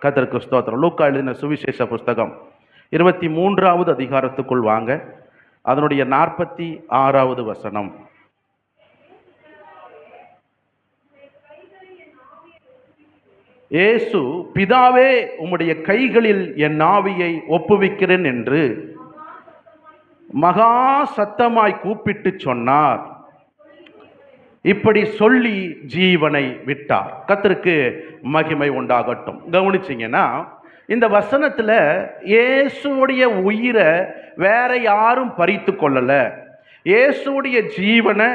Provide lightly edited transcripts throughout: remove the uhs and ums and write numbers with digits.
கர்த்தருக்கு ஸ்தோத்திரம். லூக்கா எழுதின சுவிசேஷ புஸ்தகம் 23வது அதிகாரத்துக்குள் வாங்க. அதனுடைய 46வது வசனம். இயேசு, பிதாவே, உம்முடைய கைகளில் என் ஆவியை ஒப்புவிக்கிறேன் என்று மகா சத்தமாய் கூப்பிட்டு சொன்னார். இப்படி சொல்லி ஜீவனை விட்டார். கர்த்தருக்கு மகிமை உண்டாகட்டும். கவனிச்சிங்கன்னா இந்த வசனத்துல இயேசுடைய உயிரை வேற யாரும் பறித்து கொள்ளல. இயேசுடைய ஜீவனை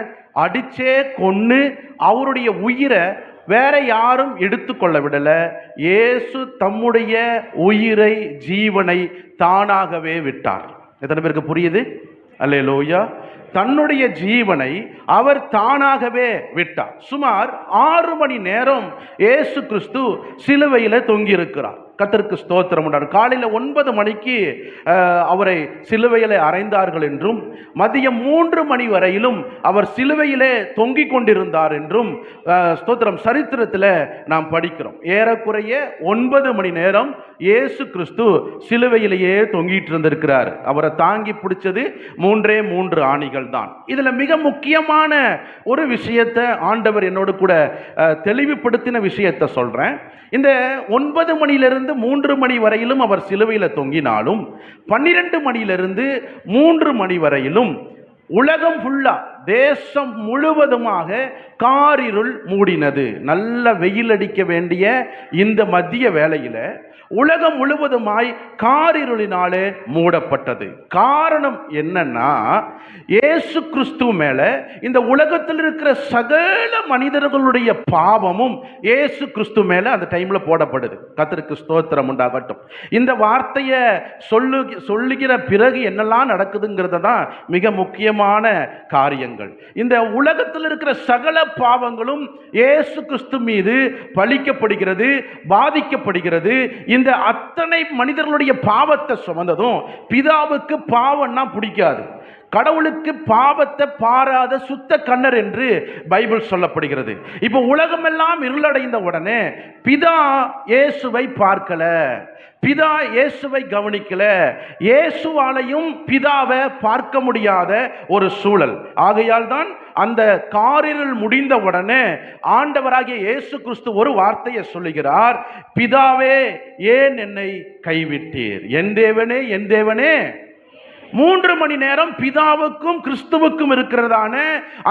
அடிச்சே கொன்னு அவருடைய உயிரை வேற யாரும் எடுத்துக்கொள்ள விடல. இயேசு தம்முடைய உயிரை, ஜீவனை தானாகவே விட்டார். எத்தனை பேருக்கு புரியுது? அல்லேலூயா. தன்னுடைய ஜீவனை அவர் தானாகவே விட்டார். சுமார் 6 மணி நேரம் இயேசு கிறிஸ்து சிலுவையில் தொங்கி இருக்கிறார். கர்த்தருக்கு ஸ்தோத்திரம் உண்டார். காலையில் 9 மணிக்கு அவரை சிலுவையிலே அறைந்தார்கள் என்றும், மதியம் 3 மணி வரையிலும் அவர் சிலுவையிலே தொங்கிக் கொண்டிருந்தார் என்றும் ஸ்தோத்திரம் சரித்திரத்தில் நாம் படிக்கிறோம். ஏறக்குறைய 9 மணி நேரம் இயேசு கிறிஸ்து சிலுவையிலேயே தொங்கிட்டு இருந்திருக்கிறார். அவரை தாங்கி பிடிச்சது 3 ஆணிகள் தான். இதுல மிக முக்கியமான ஒரு விஷயத்தை ஆண்டவர் என்னோடு கூட தெளிவுபடுத்தின விஷயத்தை சொல்றேன். இந்த 9 மணியிலிருந்து 3 மணி வரையிலும் அவர் சிலுவையில் தொங்கினாலும், 12 மணியிலிருந்து 3 மணி வரையிலும் உலகம் ஃபுல்லா, தேசம் முழுவதுமாக காரிருள் மூடினது. நல்ல வெயில் அடிக்க வேண்டிய இந்த மதிய வேளையில உலகம் முழுவதுமாய் காரிருளினாலே மூடப்பட்டது. காரணம் என்னன்னா, இயேசு கிறிஸ்து மேல இந்த உலகத்தில் இருக்கிற சகல மனிதர்களுடைய பாவமும் இயேசு கிறிஸ்து மேல அந்த டைம்ல போடப்படுது. கர்த்தருக்கு ஸ்தோத்திரம் உண்டாகட்டும். இந்த வார்த்தையை சொல்லுகிற பிறகு என்னெல்லாம் நடக்குதுங்கிறத தான் மிக முக்கியமான காரியங்கள். இந்த உலகத்தில் இருக்கிற சகல பாவங்களும் இயேசு கிறிஸ்து மீது பழிக்கப்படுகிறது, பாதிக்கப்படுகிறது. இந்த அத்தனை மனிதர்களுடைய பாவத்தை சுமந்ததும் பிதாவுக்கு பாவம்னா பிடிக்காது. கடவுளுக்கு பாவத்தை பாராத சுத்த கண்ணர் என்று பைபிள் சொல்லப்படுகிறது. இப்போ உலகமெல்லாம் இருளடைந்த உடனே பிதா இயேசுவை பார்க்கல, பிதா இயேசுவை கவனிக்கல, இயேசுவாலையும் பிதாவை பார்க்க முடியாத ஒரு சூழல். ஆகையால் தான் அந்த காரிருள் முடிந்த உடனே ஆண்டவராகிய இயேசு கிறிஸ்து ஒரு வார்த்தையை சொல்லுகிறார். பிதாவே, ஏன் என்னை கைவிட்டீர்? என் தேவனே, என் தேவனே. 3 மணி நேரம் பிதாவுக்கும் கிறிஸ்துவுக்கும் இருக்கிறதான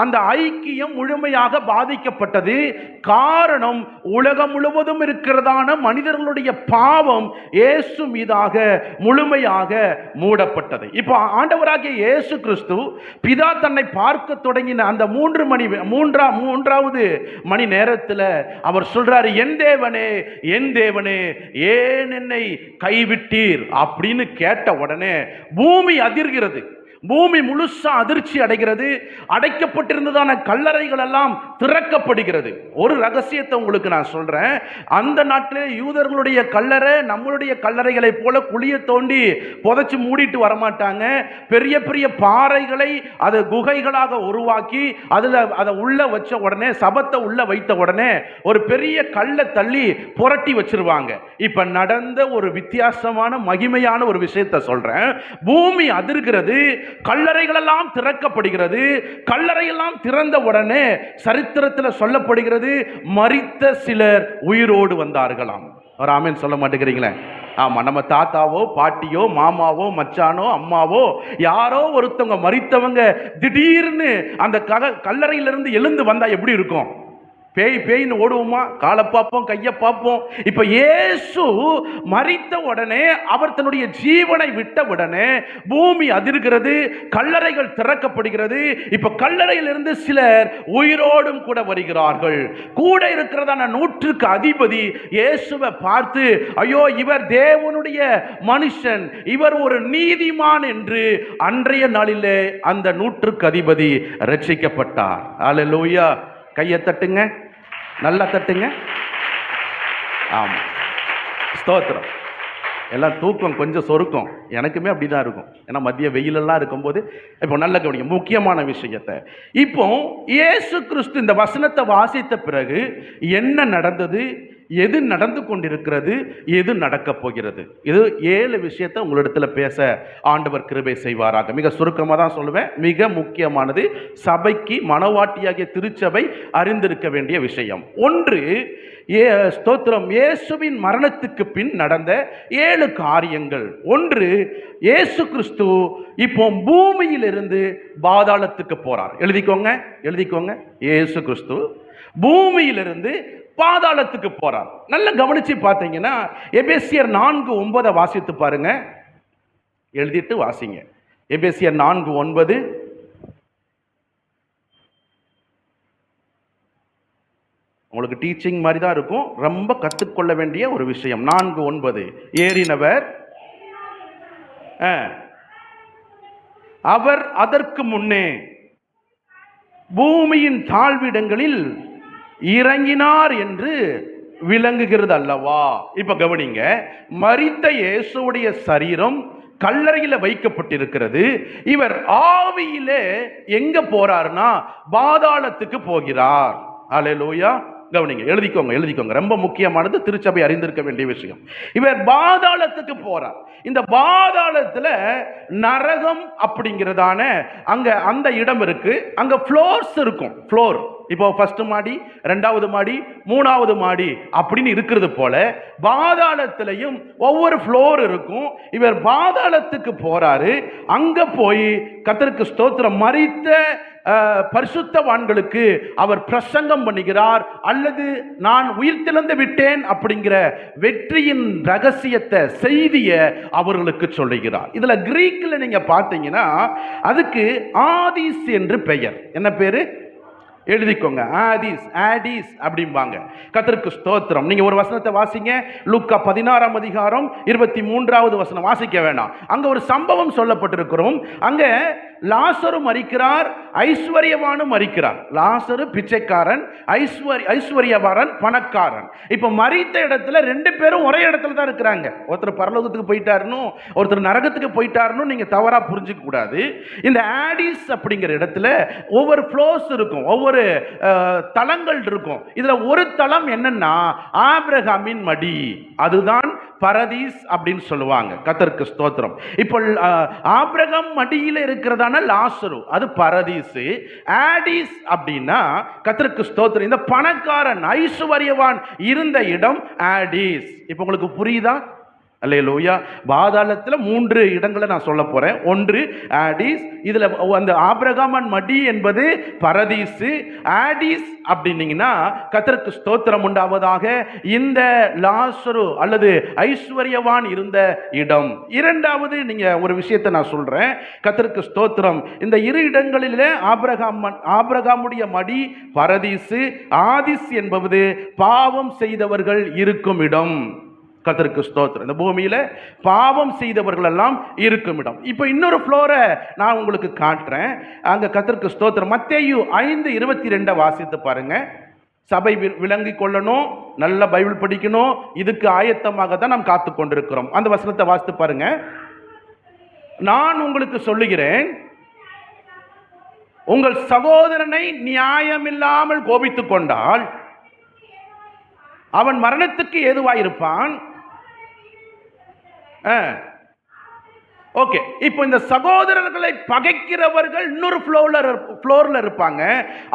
அந்த ஐக்கியம் முழுமையாக பாதிக்கப்பட்டது. காரணம், உலகம் முழுவதும் இருக்கிறதான மனிதர்களுடைய பாவம் இயேசு மீதாக முழுமையாக மூடப்பட்டது. இப்போ ஆண்டவராகிய இயேசு கிறிஸ்து பிதா தன்னை பார்க்க தொடங்கின அந்த 3வது மணி நேரத்தில் அவர் சொல்றாரு, என் தேவனே, என் தேவனே, ஏன் என்னை கைவிட்டீர் அப்படின்னு கேட்ட உடனே பூமி அதிர்கிறது. பூமி முழுசா அதிர்ச்சி அடைகிறது. அடைக்கப்பட்டிருந்ததான கல்லறைகள் எல்லாம் திறக்கப்படுகிறது. ஒரு ரகசியத்தை உங்களுக்கு நான் சொல்றேன். அந்த நாட்டிலே யூதர்களுடைய கல்லறை நம்மளுடைய கல்லறைகளை போல குழிய தோண்டி புதைச்சு மூடிட்டு வரமாட்டாங்க. பெரிய பெரிய பாறைகளை அது குகைகளாக உருவாக்கி அதை உள்ள வச்ச உடனே, சபத்தை உள்ள வைத்த உடனே ஒரு பெரிய கல்லை தள்ளி புரட்டி வச்சிருவாங்க. இப்ப நடந்த ஒரு வித்தியாசமான மகிமையான ஒரு விஷயத்தை சொல்றேன். பூமி அதிர்கிறது, கல்லறைகள் எல்லாம் திறக்கப்படுகிறது. கல்லறையெல்லாம் திறந்த உடனே சரித்திரத்தில் சொல்லப்படுகிறது, மரித்த சிலர் உயிரோடு வந்தார்களாம். ஒரு ஆமென் சொல்ல மாட்டேங்கிறீங்களே? ஆமா, நம்ம தாத்தாவோ பாட்டியோ மாமாவோ மச்சானோ அம்மாவோ யாரோ ஒருத்தவங்க மரித்தவங்க திடீர்னு அந்த கல்லறையிலிருந்து எழுந்து வந்தா எப்படி இருக்கும்? பேய்னு ஓடுவோமா? காலை பார்ப்போம், கையை பார்ப்போம். இப்ப இயேசு மரித்த உடனே, அவர் தன்னுடைய ஜீவனை விட்ட உடனே பூமி அதிர்கிறது, கல்லறைகள் திறக்கப்படுகிறது. இப்ப கல்லறையிலிருந்து சிலர் உயிரோடும் கூட வருகிறார்கள். கூட இருக்கிறதான 100க்கு அதிபதி இயேசுவை பார்த்து, ஐயோ, இவர் தேவனுடைய மனுஷன், இவர் ஒரு நீதிமான் என்று அன்றைய நாளிலே அந்த 100க்கு அதிபதி ரட்சிக்கப்பட்டார். அல்லேலூயா. கையை தட்டுங்க, நல்லா தட்டுங்க. ஆமா, ஸ்தோத்திரம். எல்லாம் தூக்கம் கொஞ்சம் சொருக்கும். எனக்குமே அப்படிதான் இருக்கும். ஏன்னா மதிய வெயிலெல்லாம் இருக்கும்போது. இப்போ நல்ல கவனிங்க முக்கியமான விஷயத்தை. இப்போ இயேசு கிறிஸ்து இந்த வசனத்தை வாசித்த பிறகு என்ன நடந்தது, எது நடந்து கொண்டிருக்கிறது, எது நடக்கப் போகிறது. இது 7 விஷயத்தை உங்களிடத்துல பேச ஆண்டவர் கிருபை செய்வாராக. மிக சுருக்கமாக தான் சொல்லுவேன். மிக முக்கியமானது, சபைக்கு மனவாட்டியாகிய திருச்சபை அறிந்திருக்க வேண்டிய விஷயம். ஒன்று, ஸ்தோத்திரம், இயேசுவின் மரணத்துக்கு பின் நடந்த 7 காரியங்கள். ஒன்று, இயேசு கிறிஸ்து இப்போ பூமியிலிருந்து பாதாளத்துக்கு போறார். எழுதிக்கோங்க. இயேசு கிறிஸ்து பூமியிலிருந்து பாதாளத்துக்கு போறார். நல்ல கவனிச்சு பார்த்தீங்கன்னா எபேசியர் 4:9 வாசித்து பாருங்க. எழுதிட்டு வாசிங்க. எபேசியர் 4:9. உங்களுக்கு டீச்சிங் மாதிரி தான் இருக்கும், ரொம்ப கற்றுக்கொள்ள வேண்டிய ஒரு விஷயம். 4:9, ஏறினவர் அவர் அதற்கு முன்னே பூமியின் தாழ்விடங்களில் இறங்கினார் என்று விளங்குகிறது அல்லவா. இப்ப கவனிங்க, மரித்த இயேசுவுடைய சரீரம் கல்லறையில வைக்கப்பட்டிருக்கிறது. இவர் ஆவியிலே எங்க போறார்னா பாதாளத்துக்கு போகிறார். அல்லேலூயா. கவனிங்க, எழுதிக்கோங்க. ரொம்ப முக்கியமானது, திருச்சபை அறிந்திருக்க வேண்டிய விஷயம். இவர் பாதாளத்துக்கு போறார். இந்த பாதாளத்துல நரகம் அப்படிங்கிறதான அங்க அந்த இடம் இருக்கு. அங்க ஃப்ளோர்ஸ் இருக்கும். ஃப்ளோர் இப்போ ஃபர்ஸ்ட் மாடி, 2வது மாடி, 3வது மாடி அப்படின்னு இருக்கிறது போல பாதாளத்திலையும் ஒவ்வொரு ஃப்ளோர் இருக்கும். இவர் பாதாளத்துக்கு போறாரு. அங்க போய் கர்த்தருக்கு ஸ்தோத்திரம், மரித்த பரிசுத்தவான்களுக்கு அவர் பிரசங்கம் பண்ணுகிறார். அல்லது நான் உயிர்த்தெழுந்து விட்டேன் அப்படிங்கிற வெற்றியின் ரகசியத்தை, செய்தியை அவர்களுக்கு சொல்லுகிறார். இதுல கிரீக்ல நீங்க பார்த்தீங்கன்னா அதுக்கு ஆதிஸ் என்று பெயர். என்ன பேரு? எழுதிக்கோங்க. ஆடிஸ் அப்படிம்பாங்க. கர்த்தருக்கு ஸ்தோத்திரம். நீங்க ஒரு வசனத்தை வாசிங்க. லூக்கா 16ஆம் அதிகாரம் 23வது வசனம் வாசிக்க வேண்டாம். அங்க ஒரு சம்பவம் சொல்லப்பட்டிருக்கிறோம். அங்க லாசரு மரிக்கிறார், ஐஸ்வர்யவானும் மரிக்கிறார். லாசரு பிச்சைக்காரன், ஐஸ்வர்யவான் பணக்காரன். இப்ப மரித்த இடத்துல 2 பேரும் ஒரே இடத்துல தான் இருக்கிறாங்க. ஒருத்தர் பரலோகத்துக்கு போயிட்டாருன்னு, ஒருத்தர் நரகத்துக்கு போயிட்டாருன்னு நீங்க தவறா புரிஞ்சுக்க கூடாது. இந்த ஆடிஸ் அப்படிங்கிற இடத்துல ஒவ்வொரு ஃப்ளோர்ஸ் இருக்கும், ஒவ்வொரு தலங்கள் இருக்கும். இதுல ஒரு தலம் என்னன்னா ஆபிரகாமின் மடி. அதுதான் பரதீஸ் அப்படின்னு சொல்லுவாங்க. கர்த்தருக்கு ஸ்தோத்திரம். இப்போ ஆபிரகாம் மடியில இருக்கிறதான லாசரு அது பரதீஸ். ஆடிஸ் அப்படின்னா கர்த்தருக்கு ஸ்தோத்திரம், இந்த பணக்காரன் ஐஸ்வர்யவான் இருந்த இடம் ஆடிஸ். இப்போ உங்களுக்கு புரியுதா? அல்லேலூயா. பாதாளத்தில் 3 இடங்களை நான் சொல்ல போறேன். ஒன்று ஆடிஸ். இதுல அந்த ஆபிரகாமன் மடி என்பது பரதீசு. ஆடிஸ் அப்படின்னீங்கன்னா கர்த்தருக்கு ஸ்தோத்திரம் உண்டாவதாக, இந்த லாசரு அல்லது ஐஸ்வர்யவான் இருந்த இடம். 2வது நீங்க ஒரு விஷயத்தை நான் சொல்றேன். கர்த்தருக்கு ஸ்தோத்திரம், இந்த 2 இடங்களிலே ஆபிரகாமுடைய மடி பரதீசு, ஆதிஸ் என்பது பாவம் செய்தவர்கள் இருக்கும் இடம். கர்த்தருக்கு ஸ்தோத்திரம். இந்த பூமியில பாவம் செய்தவர்கள் எல்லாம் இருக்கும் இடம். இப்போ இன்னொரு ஃப்ளோரை நான் உங்களுக்கு காட்டுறேன். அங்க கர்த்தருக்கு ஸ்தோத்திரம், மத்தேயு 5:22 வாசித்து பாருங்க. சபை விளங்கி கொள்ளணும், நல்ல பைபிள் படிக்கணும், இதுக்கு ஆயத்தமாக தான் நாம் காத்து கொண்டிருக்கிறோம். அந்த வசனத்தை வாசித்து பாருங்க. நான் உங்களுக்கு சொல்லுகிறேன், உங்கள் சகோதரனை நியாயமில்லாமல் கோபித்துக் கொண்டால் அவன் மரணத்துக்கு ஏதுவாயிருப்பான். ஓகே. இப்போ இந்த சகோதரர்களை பகைக்கிறவர்கள் இன்னொரு ஃப்ளோர்ல இருப்பாங்க.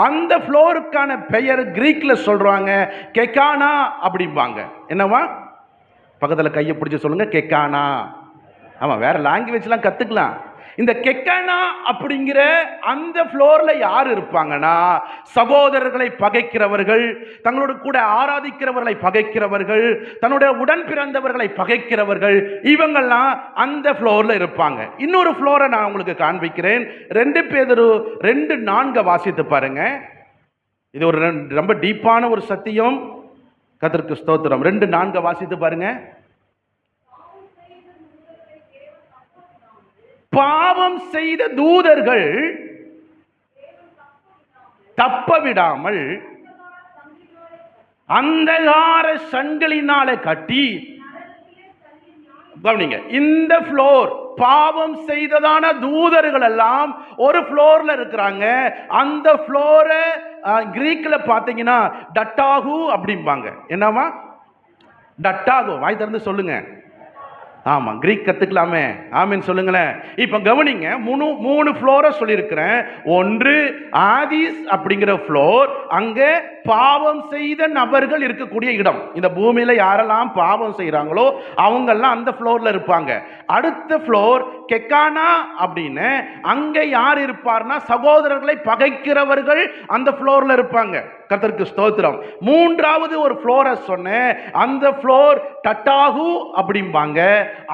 அந்த ஃப்ளோருக்கான பெயர் கிரீக்ல சொல்றாங்க கெக்கானா அப்படிம்பாங்க. என்னவா? பக்கத்துல கையை பிடிச்சு சொல்லுங்க, கெக்கானா. ஆமா, வேற லாங்குவேஜ்லாம் கத்துக்கலாம். இந்த கெக்கானா அப்படிங்கிற அந்த ஃப்ளோர்ல யார் இருப்பாங்கன்னா சகோதரர்களை பகைக்கிறவர்கள், தங்களோட கூட ஆராதிக்கிறவர்களை பகைக்கிறவர்கள், தன்னுடைய உடன் பிறந்தவர்களை பகைக்கிறவர்கள், இவங்கெல்லாம் அந்த ஃப்ளோர்ல இருப்பாங்க. இன்னொரு ஃப்ளோரை நான் உங்களுக்கு காண்பிக்கிறேன். 2 பேதுரு 2:4 வாசித்து பாருங்க. இது ஒரு ரொம்ப டீப்பான ஒரு சத்தியம். கர்த்தருக்கு ஸ்தோத்திரம். 2:4 வாசித்து பாருங்க. பாவம் செய்த தூதர்கள் தப்ப விடாமல் அந்தகார சங்கிலினால கட்டி, கவனிங்க, இந்த ஃப்ளோர் பாவம் செய்ததான தூதர்கள் எல்லாம் ஒரு ஃப்ளோர்ல இருக்கிறாங்க. அந்த ஃப்ளோரை கிரீக்ல பாத்தீங்கன்னா டட்டாகு அப்படிம்பாங்க. என்னவா? டட்டாகோ. வாய் திறந்து சொல்லுங்க. ஆமா, கிரீக் கத்துக்கலாமே. ஆமீன் சொல்லுங்களேன். இப்ப கவனிங்க, மூணு ஃப்ளோரை சொல்லியிருக்கிறேன். ஒன்று ஆதிஸ் அப்படிங்கிற ஃப்ளோர், அங்க பாவம் செய்த நபர்கள் இருக்கக்கூடிய இடம். இந்த பூமியில யாரெல்லாம் பாவம் செய்யறாங்களோ அவங்கெல்லாம் அந்த ஃப்ளோர்ல இருப்பாங்க. அடுத்த ஃப்ளோர் கெக்கானா அப்படின்னு, அங்க யார் இருப்பார்னா சகோதரர்களை பகைக்கிறவர்கள் அந்த ஃப்ளோர்ல இருப்பாங்க. கர்த்தருக்கு ஸ்தோத்திரம். மூன்றாவது ஒரு ஃப்ளோரை சொன்னேன், அந்த ஃப்ளோர் டட்டாகு அப்படிம்பாங்க.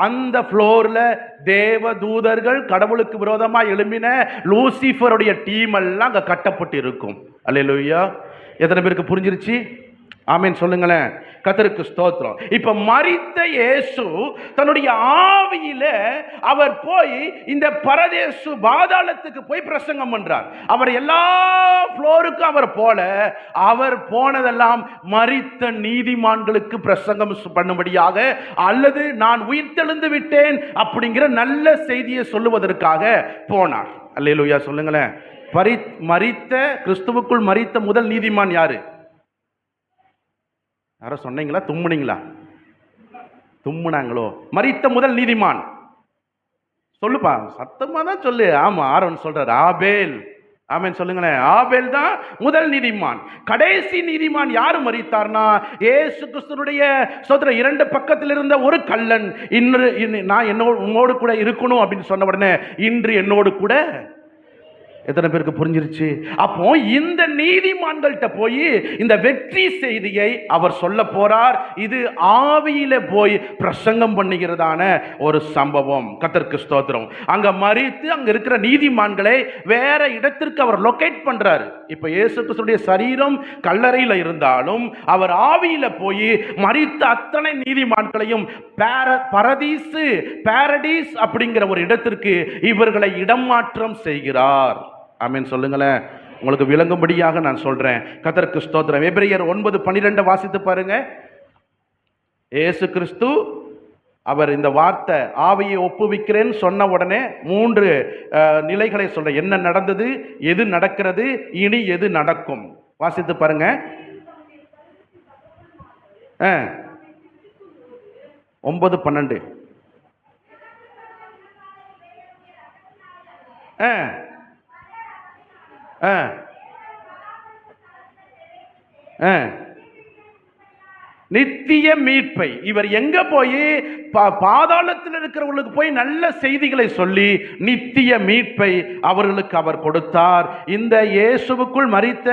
அந்த ஃப்ளோர்ல தேவ தூதர்கள், கடவுளுக்கு விரோதமா எழும்பின லூசிஃபருடைய டீம் எல்லாம் அங்க கட்டப்பட்டு இருக்கும். அல்லேலூயா. எத்தனை பேருக்கு புரிஞ்சிருச்சு? ஆமீன் சொல்லுங்களேன். கர்த்தருக்கு ஸ்தோத்திரம். இப்ப மரித்த இயேசு தன்னுடைய ஆவியில அவர் போய் இந்த பரதேசு பாதாளத்துக்கு போய் பிரசங்கம் பண்றார். அவர் எல்லா ஃப்ளோருக்கும் அவர் போல, அவர் போனதெல்லாம் மரித்த நீதிமான்களுக்கு பிரசங்கம் பண்ணும்படியாக, அல்லது நான் உயிர்த்தெழுந்து விட்டேன் அப்படிங்கிற நல்ல செய்தியை சொல்லுவதற்காக போனார். அல்லேலூயா சொல்லுங்களேன். மரித்த கிறிஸ்துவுக்குள் மரித்த முதல் நீதிமான் யாரு? யாரோ சொன்னீங்களா? தும்முனீங்களா? தும்முனாங்களோ? மரித்த முதல் நீதிமான் சொல்லுப்பா, சத்தமா தான் சொல்லு. ஆமா, ஆரோன் சொல்றாரு ஆபேல். ஆமென் சொல்லுங்களேன். ஆபேல் தான் முதல் நீதிமான். கடைசி நீதிமான் யாரு மரித்தார்னா இயேசு கிறிஸ்துவுடைய சோதர இரண்டு பக்கத்தில் இருந்த ஒரு கள்ளன், இன்று நான் உன்னோடு கூட இருக்கணும் அப்படின்னு சொன்ன உடனே இன்று என்னோடு கூட. எத்தனை பேருக்கு புரிஞ்சிருச்சு? அப்போ இந்த நீதிமான்கள்ட்ட போய் இந்த வெற்றி செய்தியை அவர் சொல்ல போறார். இது ஆவியில போய் பிரசங்கம் பண்ணுகிறதான ஒரு சம்பவம். கர்த்தருக்கு ஸ்தோத்திரம். அங்க மரித்து அங்க இருக்கிற நீதிமான்களை வேற இடத்திற்கு அவர் லொகேட் பண்றாரு. இப்ப இயேசு கிறிஸ்துவுடைய சரீரம் கல்லறையில இருந்தாலும் அவர் ஆவியில போய் மரித்த அத்தனை நீதிமான்களையும் பாரடீஸ் அப்படிங்கிற ஒரு இடத்திற்கு இவர்களை இடமாற்றம் செய்கிறார். ஆமென் சொல்லுங்களேன். உங்களுக்கு விளங்கும்படியாக நான் சொல்றேன். கர்த்தருக்கு ஸ்தோத்திரம். எபிரேயர் 9:12 வாசித்து பாருங்க. இயேசு கிறிஸ்து அவர் இந்த வார்த்தை ஆவியை ஒப்புவிக்கிறேன்னு சொன்ன உடனே 3 நிலைகளை சொல்ற. என்ன நடந்தது, எது நடக்கிறது, இனி எது நடக்கும். வாசித்து பாருங்க. 9:12. நித்திய மீட்பை இவர் எங்க போய் பாதாளத்தில் இருக்கிறவர்களுக்கு போய் நல்ல செய்திகளை சொல்லி நித்திய மீட்பை அவர்களுக்கு அவர் கொடுத்தார். இந்த இயேசுவுக்குள் மரித்த,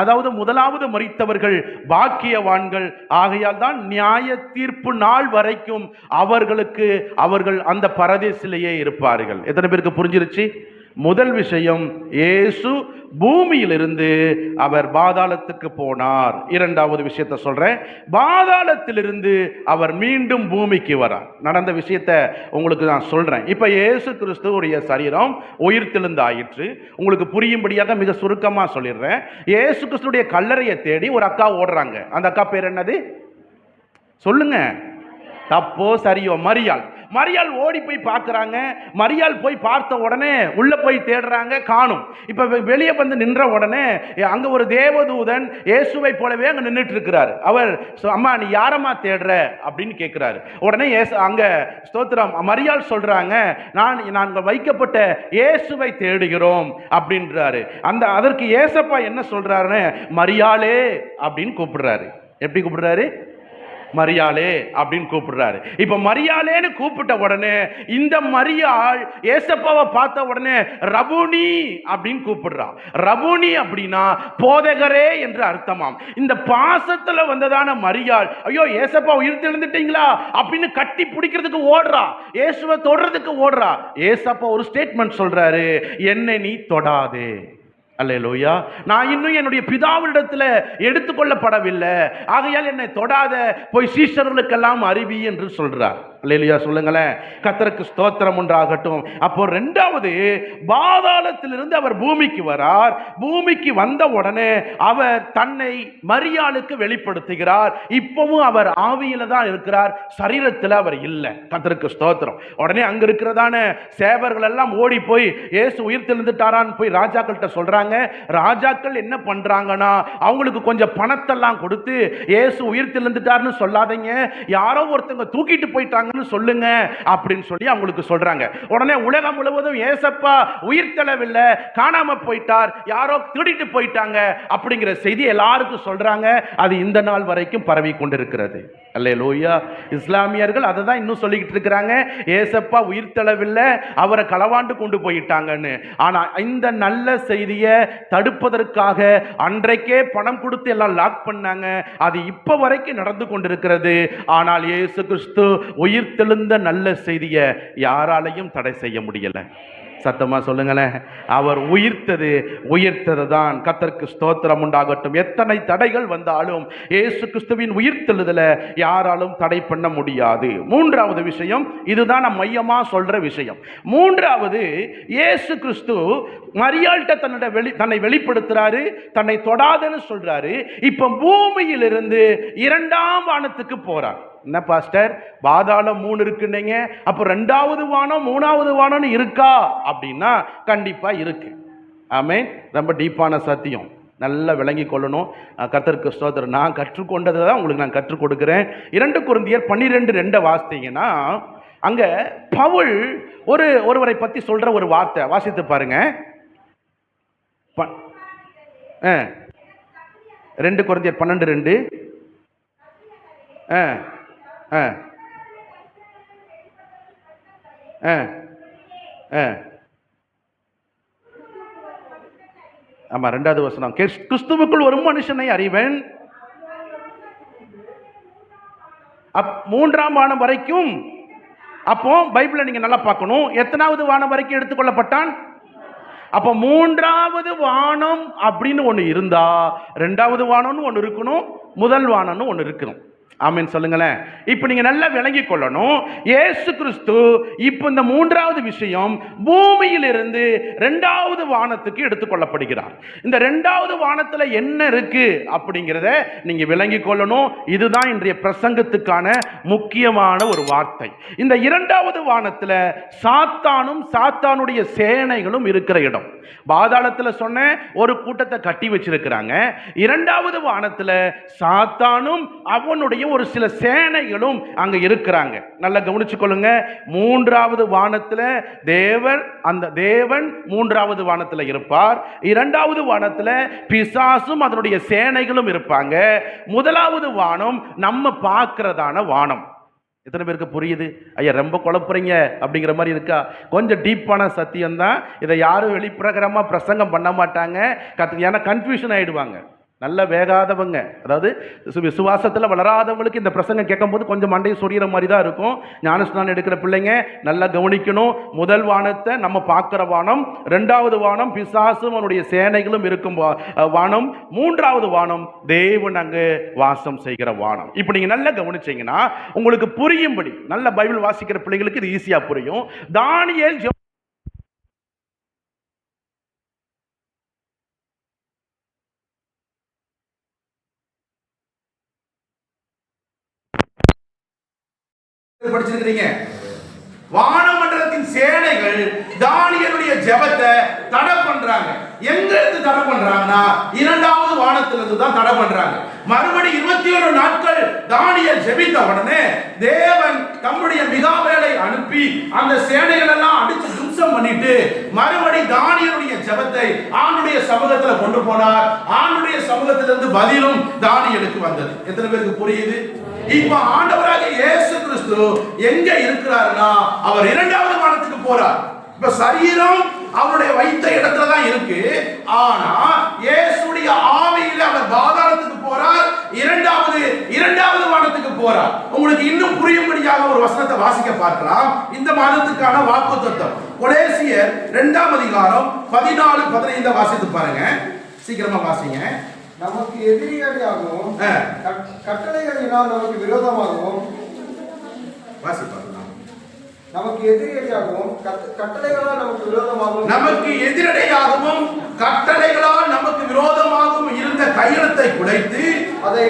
அதாவது முதலாவது மரித்தவர்கள் பாக்கியவான்கள். ஆகையால் தான் நியாய தீர்ப்பு நாள் வரைக்கும் அவர்கள் அந்த பரதேசிலேயே இருப்பார்கள். எத்தனை பேருக்கு புரிஞ்சிருச்சு? முதல் விஷயம், இயேசு பூமியிலிருந்து அவர் பாதாளத்துக்கு போனார். இரண்டாவது விஷயத்தை சொல்றேன், பாதாளத்திலிருந்து அவர் மீண்டும் பூமிக்கு வரார். நடந்த விஷயத்தை உங்களுக்கு நான் சொல்றேன். இப்ப இயேசு கிறிஸ்துவுடைய சரீரம் உயிர்த்தெழுந்து ஆயிற்று. உங்களுக்கு புரியும்படியாக மிக சுருக்கமா சொல்லிடுறேன். இயேசு கிறிஸ்துவுடைய கல்லறையை தேடி ஒரு அக்கா ஓடுறாங்க. அந்த அக்கா பேர் என்னது சொல்லுங்க? தப்போ சரியோ? மரியாள் ஓடி போய் பார்க்குறாங்க. மரியாள் போய் பார்த்த உடனே உள்ள போய் தேடுறாங்க, காணும். இப்போ வெளியே வந்து நின்ற உடனே அங்கே ஒரு தேவதூதன் இயேசுவை போலவே அங்கே நின்றுட்டு இருக்கிறார். அவர் அம்மா நீ யாரம்மா தேடுற அப்படின்னு கேட்குறாரு. உடனே அங்கே ஸ்தோத்திரம் மரியாள் சொல்கிறாங்க, நாங்கள் வைக்கப்பட்ட இயேசுவை தேடுகிறோம் அப்படின்றாரு. அதற்கு ஏசப்பா என்ன சொல்கிறாருன்னு மரியாளே அப்படின்னு கூப்பிடுறாரு. எப்படி கூப்பிடுறாரு? மரியாளே அப்படின்னு கூப்பிடுறாரு. இப்ப மரியாளேன்னு கூப்பிட்ட உடனே இந்த மரியாள் ஏசப்பாவை பார்த்த உடனே ரபுனி அப்படின்னு கூப்பிடுறா. ரபுனி அப்படின்னா போதகரே என்று அர்த்தமாம். இந்த பாசத்துல வந்ததான மரியாள் ஐயோ ஏசப்பா உயிர்த்தெழுந்துட்டீங்களா அப்படின்னு கட்டி பிடிக்கிறதுக்கு ஓடுறா, இயேசுவை தொடர்றதுக்கு ஓடுறா. ஏசப்பா ஒரு ஸ்டேட்மெண்ட் சொல்றாரு, என்னை நீ தொடாதே. அல்லேலூயா. நான் இன்னும் என்னுடைய பிதாவினிடத்தில் எடுத்துக்கொள்ளப்படவில்லை, ஆகையால் என்னை தொடாத, போய் சீஷர்களுக்கெல்லாம் அறிவி என்று சொல்றார். அல்லேலூயா சொல்லுங்களேன். கர்த்தருக்கு ஸ்தோத்திரம் உண்டாகட்டும். அப்போ இரண்டாவது, பாதாளத்திலிருந்து அவர் பூமிக்கு வரார். பூமிக்கு வந்த உடனே அவர் தன்னை மரியாளுக்கு வெளிப்படுத்துகிறார். இப்பவும் அவர் ஆவியில தான் இருக்கிறார், சரீரத்தில் அவர் இல்லை. கர்த்தருக்கு ஸ்தோத்திரம். உடனே அங்க இருக்கிறதான சேவர்கள் எல்லாம் ஓடி போய் இயேசு உயிர் தெழுந்துட்டாரான்னு போய் ராஜாக்கள்கிட்ட சொல்றாங்க. ராஜாக்கள் என்ன பண்றாங்கன்னா, அவங்களுக்கு கொஞ்சம் பணத்தெல்லாம் கொடுத்து இயேசு உயிர் தெழுந்துட்டார்னு சொல்லாதீங்க, யாரோ ஒருத்தங்க தூக்கிட்டு போயிட்டாங்கன்னு சொல்லுங்க அப்படின்னு சொல்லி அவங்களுக்கு சொல்றாங்க. உடனே உலகம் முழுவதும் ஏசப்பா உயிர் தெழவில்லை, காணாம போயிட்டார், யாரோ திருடிட்டு போயிட்டாங்க அப்படிங்கிற செய்தி எல்லாருக்கும் சொல்றாங்க. அது இந்த நாள் வரைக்கும் பரவி கொண்டிருக்கிறது. அல்லேலூயா. இஸ்லாமியர்கள் அதை தான் இன்னும் சொல்லிக்கிட்டு இருக்கிறாங்க, ஏசப்பா உயிர் தெழவில்லை, அவரை களவாண்டு கொண்டு போயிட்டாங்கன்னு. ஆனா இந்த நல்ல செய்தியை தடுப்பதற்காக அன்றைக்கே பணம் கொடுத்து எல்லாம் லாக் பண்ணாங்க. அது இப்ப வரைக்கும் நடந்து கொண்டிருக்கிறது. ஆனால் இயேசு கிறிஸ்து உயிர் தெழுந்த நல்ல செய்தியை யாராலையும் தடை செய்ய முடியல. சத்தமா சொல்லுங்களேன். அவர் உயிர்த்தது தான். கர்த்தருக்கு ஸ்தோத்திரம் உண்டாகட்டும். எத்தனை தடைகள் வந்தாலும் இயேசு கிறிஸ்துவின் உயிர்த்தெழுதலை யாராலும் தடை பண்ண முடியாது. மூன்றாவது விஷயம், இதுதான் நான் மையமா சொல்ற விஷயம். மூன்றாவது, இயேசு கிறிஸ்து மரியாள்கிட்ட தன்னை வெளிப்படுத்துறாரு, தன்னை தொடாதுன்னு சொல்றாரு. இப்ப பூமியிலிருந்து இரண்டாம் வானத்துக்கு போறார். என்ன பாஸ்டர், பாதாளம் 3 இருக்குன்னீங்க, அப்போ ரெண்டாவது வானம் மூணாவது வானம் இருக்கா அப்படின்னா கண்டிப்பா இருக்கு. ஆமென். ரொம்ப டீப்பான சத்தியம், நல்லா விளங்கி கொள்ளணும். கர்த்தருக்கு ஸ்தோத்திரம். நான் கற்றுக்கொண்டதை தான் உங்களுக்கு நான் கற்றுக் கொடுக்கிறேன். 2 கொரிந்தியர் 12:2 வாசித்தீங்கன்னா அங்க பவுல் ஒருவரை பத்தி சொல்ற ஒரு வார்த்தை வாசித்து பாருங்க. 2 கொரிந்தியர் 12:2. ஆமா, 2வது வசனம். கிறிஸ்துவுக்குள் ஒரு மனுஷனை அறிவன். 3ஆம் வானம் வரைக்கும். அப்போ பைபிளை நீங்க நல்லா பார்க்கணும். எத்தனாவது வானம் வரைக்கும் எடுத்துக்கொள்ளப்பட்டான்? அப்போ 3வது வானம் அப்படின்னு ஒன்று இருந்தா 2வது வானம்னு ஒன்று இருக்கணும், முதல் வானம்னு ஒன்று இருக்கணும். ஆமென் சொல்லுங்களேன். இப்போ நீங்க நல்லா விளங்கி கொள்ளணும். இயேசு கிறிஸ்து இப்போ இந்த 3வது விஷயம் பூமியிலிருந்து 2வது வானத்துக்கு எடுத்துக்கொள்ளப்படுகிறார். இந்த 2வது வானத்துல என்ன இருக்கு அப்படிங்கிறத நீங்க விளங்கி கொள்ளணும். இதுதான் இன்றைய பிரசங்கத்துக்கான முக்கியமான ஒரு வார்த்தை. இந்த 2வது வானத்துல சாத்தானும் சாத்தானுடைய சேனைகளும் இருக்கிற இடம். பாதாளத்துல சொன்ன ஒரு கூட்டத்தை கட்டி வச்சிருக்கிறாங்க. 2வது வானத்துல சாத்தானும் அவனுடைய ஒரு சில சேனைகளும் அங்க இருக்கிறாங்க. நல்லா கவனிச்சு கொள்ளுங்க. 3வது வானத்துல அந்த தேவன் 3வது வானத்துல இருப்பார். 2வது வானத்துல பிசாசும் அதனுடைய சேனைகளும் இருப்பாங்க. 1வது வானம் நம்ம பார்க்கிறதான வானம். எத்தனை பேருக்கு புரியுது? ஐயா ரொம்ப குழப்புறீங்க அப்படிங்கிற மாதிரி இருக்கா? கொஞ்சம் டீப்பான சத்தியம் தான். இதை யாரும் வெளிப்பிரகாரமா பிரசங்கம் பண்ண மாட்டாங்க, ஏன்னா கன்ஃபியூஷன் ஆயிடுவாங்க. நல்ல வேகாதவங்க, அதாவது விசுவாசத்தில் வளராதவங்களுக்கு இந்த பிரசங்கம் கேட்கும்போது கொஞ்சம் மண்டையை சொறிகிற மாதிரி தான் இருக்கும். ஞானஸ்நானம் எடுக்கிற பிள்ளைங்க நல்லா கவனிக்கணும். முதல் வானத்தை நம்ம பார்க்குற வானம், 2வது வானம் பிசாசும் அவனுடைய சேனைகளும் இருக்கும் வானம், 3வது வானம் தேவன் அங்கு வாசம் செய்கிற வானம். இப்போ நீங்கள் நல்லா கவனிச்சீங்கன்னா உங்களுக்கு புரியும்படி, நல்ல பைபிள் வாசிக்கிற பிள்ளைங்களுக்கு இது ஈஸியாக புரியும். தானியேல் படிச்சிருக்கிறீங்க. வானமண்டலத்தின் சேனைகள் தானியேலுடைய ஜெபத்தை தடை பண்றாங்க. எங்க இருந்து தடை பண்றாங்கன்னா 2வது வானத்திலிருந்து தான் தடை பண்றாங்க. மறுபடி 21 நாட்கள் தானியேல் ஜெபித்த உடனே தேவன் தம்முடைய மிகாவேலை அனுப்பி அந்த சேனைகள் எல்லாம் அடிச்சு தும்சம் பண்ணிட்டு மறுபடி தானியேலுடைய ஜெபத்தை ஆண்டுடைய சமூகத்துல கொண்டு போனார். ஆண்டுடைய சமூகத்திலிருந்து பதிலும் தானியேலுக்கு வந்தது. எத்தனை பேருக்கு புரியுது? இப்ப ஆண்டவராக இயேசு கிறிஸ்து எங்க இருக்கிறார்னா அவர் 2வது வானத்துக்கு போறார். இப்ப சரீரம் அவருடைய வைத்த இடத்துல தான் இருக்கு. ஆனா இயேசுடைய ஆவியில அவர் பாதாளத்துக்கு போறார். 2வது வானத்துக்கு போறார். உங்களுக்கு இன்னும் புரியும்படியாக ஒரு வசனத்தை வாசிக்க பார்க்கலாம். இந்த மாதத்துக்கான வாக்குத்தத்தம் கொலோசியர் 2ஆம் அதிகாரம் 14-15 வாசித்து பாருங்க. சீக்கிரமா வாசிங்க. நமக்கு எதிரியாகவும் கட்டளைகளினால் நமக்கு விரோதமாகவும் வாசிப்பாங்க. நமக்கு எதிரடையாகவும் கட்டளைகளால் நமக்கு விரோதமாகவும் நமக்கு விரோதமாகவும் இருந்த கையெழுத்தை குலைத்து அதை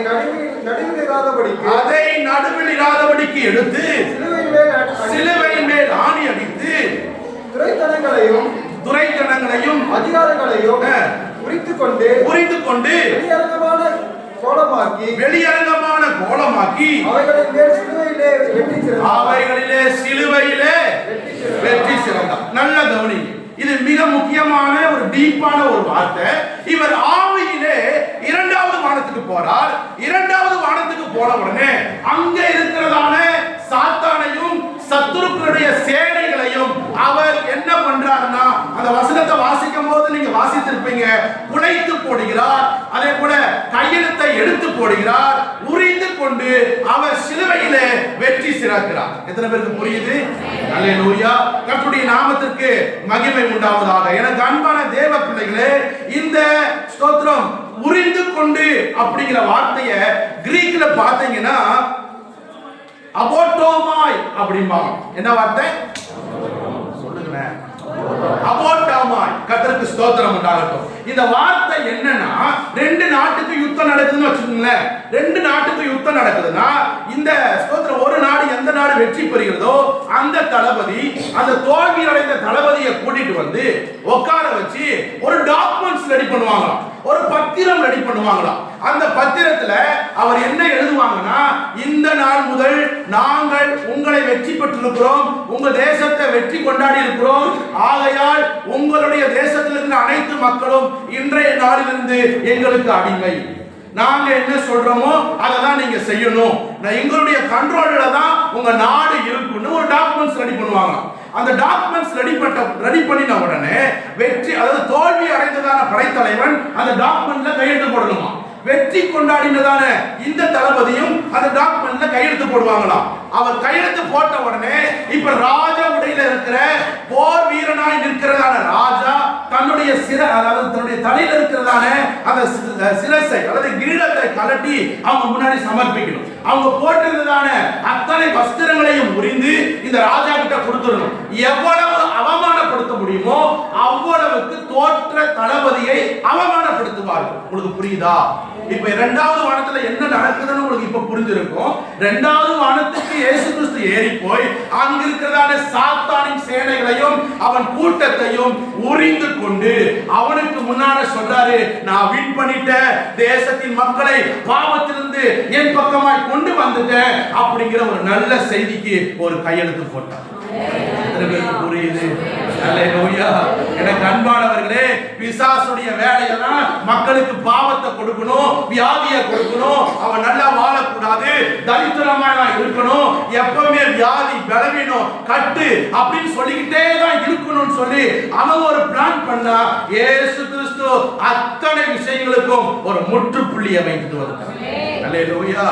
நடுவில் இராதபடிக்கு எடுத்து சிலுவையின் மேல் ஆணி அடித்து துரைத்தனங்களையும் அதிகாரங்களையும் உரித்து கொண்டு வெளியரங்கமான கோலமாக்கி அவைகளிலே சிலுவையிலே வெற்றி சிறந்தார். நல்ல கவனி, இது மிக முக்கியமான ஒரு டீப்பான ஒரு வார்த்தை. இவர் ஆவியிலே இரண்டாவது வானத்துக்கு போறார். இரண்டாவது வானத்துக்கு போன உடனே அங்க இருக்கிறதான சாத்தானையும் சத்துருக்களுடைய சேனைகளையும் அவர் என்ன பண்றாருன்னா, அந்த வசனத்தை வாசிக்கும் போது நீங்க வாசித்திருப்பீங்க, குலைத்து போடுகிறார். அதே போல கையெழுத்தை எடுத்து போடுகிறார். உரிந்து கொண்டு அவர் சிலுவையிலே வெற்றி சிறக்கிறார். எத்தனை பேருக்கு புரியுது? அல்லேலூயா, கர்த்தருடைய நாமத்திற்கு மகிமை உண்டாவதாக. எனக்கு அன்பான தேவ பிள்ளைகளே, இந்த ஸ்தோத்திரம் உரிந்து கொண்டு அப்படிங்கிற வார்த்தையை கிரீக்ல பார்த்தீங்கன்னா அபோட்டோமாய் அப்படிம்பாங்க. என்ன வார்த்தை சொல்லுங்களேன்? அபோட்டோமாய். கர்த்தருக்கு ஸ்தோத்திரம் உண்டாகட்டும். இந்த வார்த்தை என்னன்னா, ரெண்டு நாட்டுக்கு யுத்தம் நடக்குதுன்னு வச்சுக்கோங்களேன். ரெண்டு நாட்டுக்கு யுத்தம் நடக்குதுன்னா இந்த ஸ்தோத்திரம் ஒரு நாடு எந்த நாடு வெற்றி பெறுகிறதோ அந்த தளபதி அந்த தோல்வி அடைந்த தளபதியை கூட்டிட்டு வந்து உட்கார வச்சு ஒரு டாக்குமெண்ட்ஸ் ரெடி பண்ணுவாங்களாம், ஒரு பத்திரம் ரெடி பண்ணுவாங்களாம். அந்த பத்திரத்துல அவர் என்ன எழுதுவாங்கன்னா, இந்த நாள் முதல் நாங்கள் உங்களை வெற்றி பெற்றிருக்கிறோம், உங்க தேசத்தை வெற்றி கொண்டாடி இருக்கிறோம், ஆகையால் உங்களுடைய தேசத்தில் இருக்கிற அனைத்து மக்களும் இன்றைய நாளிலிருந்து எங்களுக்கு அடிமை. நாங்க என்ன சொல்றோமோ அதை தான் நீங்க செய்யணும், எங்களுடைய கண்ட்ரோல்ல தான் உங்க நாடு இருக்குன்னு ஒரு டாக்குமெண்ட்ஸ் ரெடி பண்ணுவாங்க. அந்த டாக்குமெண்ட்ஸ் ரெடி பண்ணின உடனே வெற்றி, அதாவது தோல்வி அடைந்ததான படைத்தலைவன் அந்த டாக்குமெண்ட்ல கையெழுத்து போடணுமா. வெற்றி கொண்டாடினதான இந்த தளபதியும் அந்த டாக்குமெண்ட்ல கையெழுத்து போடுவாங்களாம். அவர் கையெழுத்து போட்ட உடனே இப்ப ராஜா உடையில இருக்கிற போர் வீரனாய் நிற்கிறதான ராஜா தன்னுடைய அதாவது தன்னுடைய தலையில இருக்கிறதான அந்த சிரசை அல்லது கிரீடத்தை கலட்டி அவங்க முன்னாடி சமர்ப்பிக்கணும். அவங்க போட்டிருந்ததான அத்தனை வஸ்திரங்களையும் உரிந்து இந்த ராஜா கிட்ட கொடுத்துடணும். எவ்வளவு அவமானப்படுத்த முடியுமோ அவ்வளவுக்கு தோற்ற தளபதியை அவமானப்படுத்துவார்கள். உங்களுக்கு புரியுதா? இப்ப இரண்டாவது வானத்துல என்ன நடக்குதுன்னு உங்களுக்கு இப்ப புரிஞ்சிருக்கும். இரண்டாவது வானத்துக்கு இயேசு கிறிஸ்து ஏறி போய் அங்க இருக்கிறதான சாத்தானின் சேனைகளையும் அவன் கூட்டத்தையும் உரிந்து கொண்டு அவனுக்கு முன்னால சொல்றாரு, நான் வின் பண்ணிட்டேன், தேசத்தின் மக்களை பாவத்திலிருந்து என் பக்கமாய் கொண்டு வந்துட்டேன் அப்படிங்கிற ஒரு நல்ல செய்திக்கு ஒரு கையெழுத்து போட்டார். புரியுது? எனக்கு அன்பானவர்களே, பிசாசுடைய வேலையெல்லாம் மக்களுக்கு பாவத்தை கொடுக்கணும், வியாதியை கொடுக்கணும், அவன் நல்லா வாழக்கூடாது, தரித்திரமா இருக்கணும், எப்பவுமே வியாதி பலவீனம் கட்டு அப்படின்னு சொல்லிக்கிட்டே தான் இருக்கணும்னு சொல்லி அவன் ஒரு பிளான் பண்ணா, இயேசு கிறிஸ்து அத்தனை விஷயங்களுக்கும் ஒரு முற்றுப்புள்ளியை வைத்து வருகிறார். அல்லேலூயா.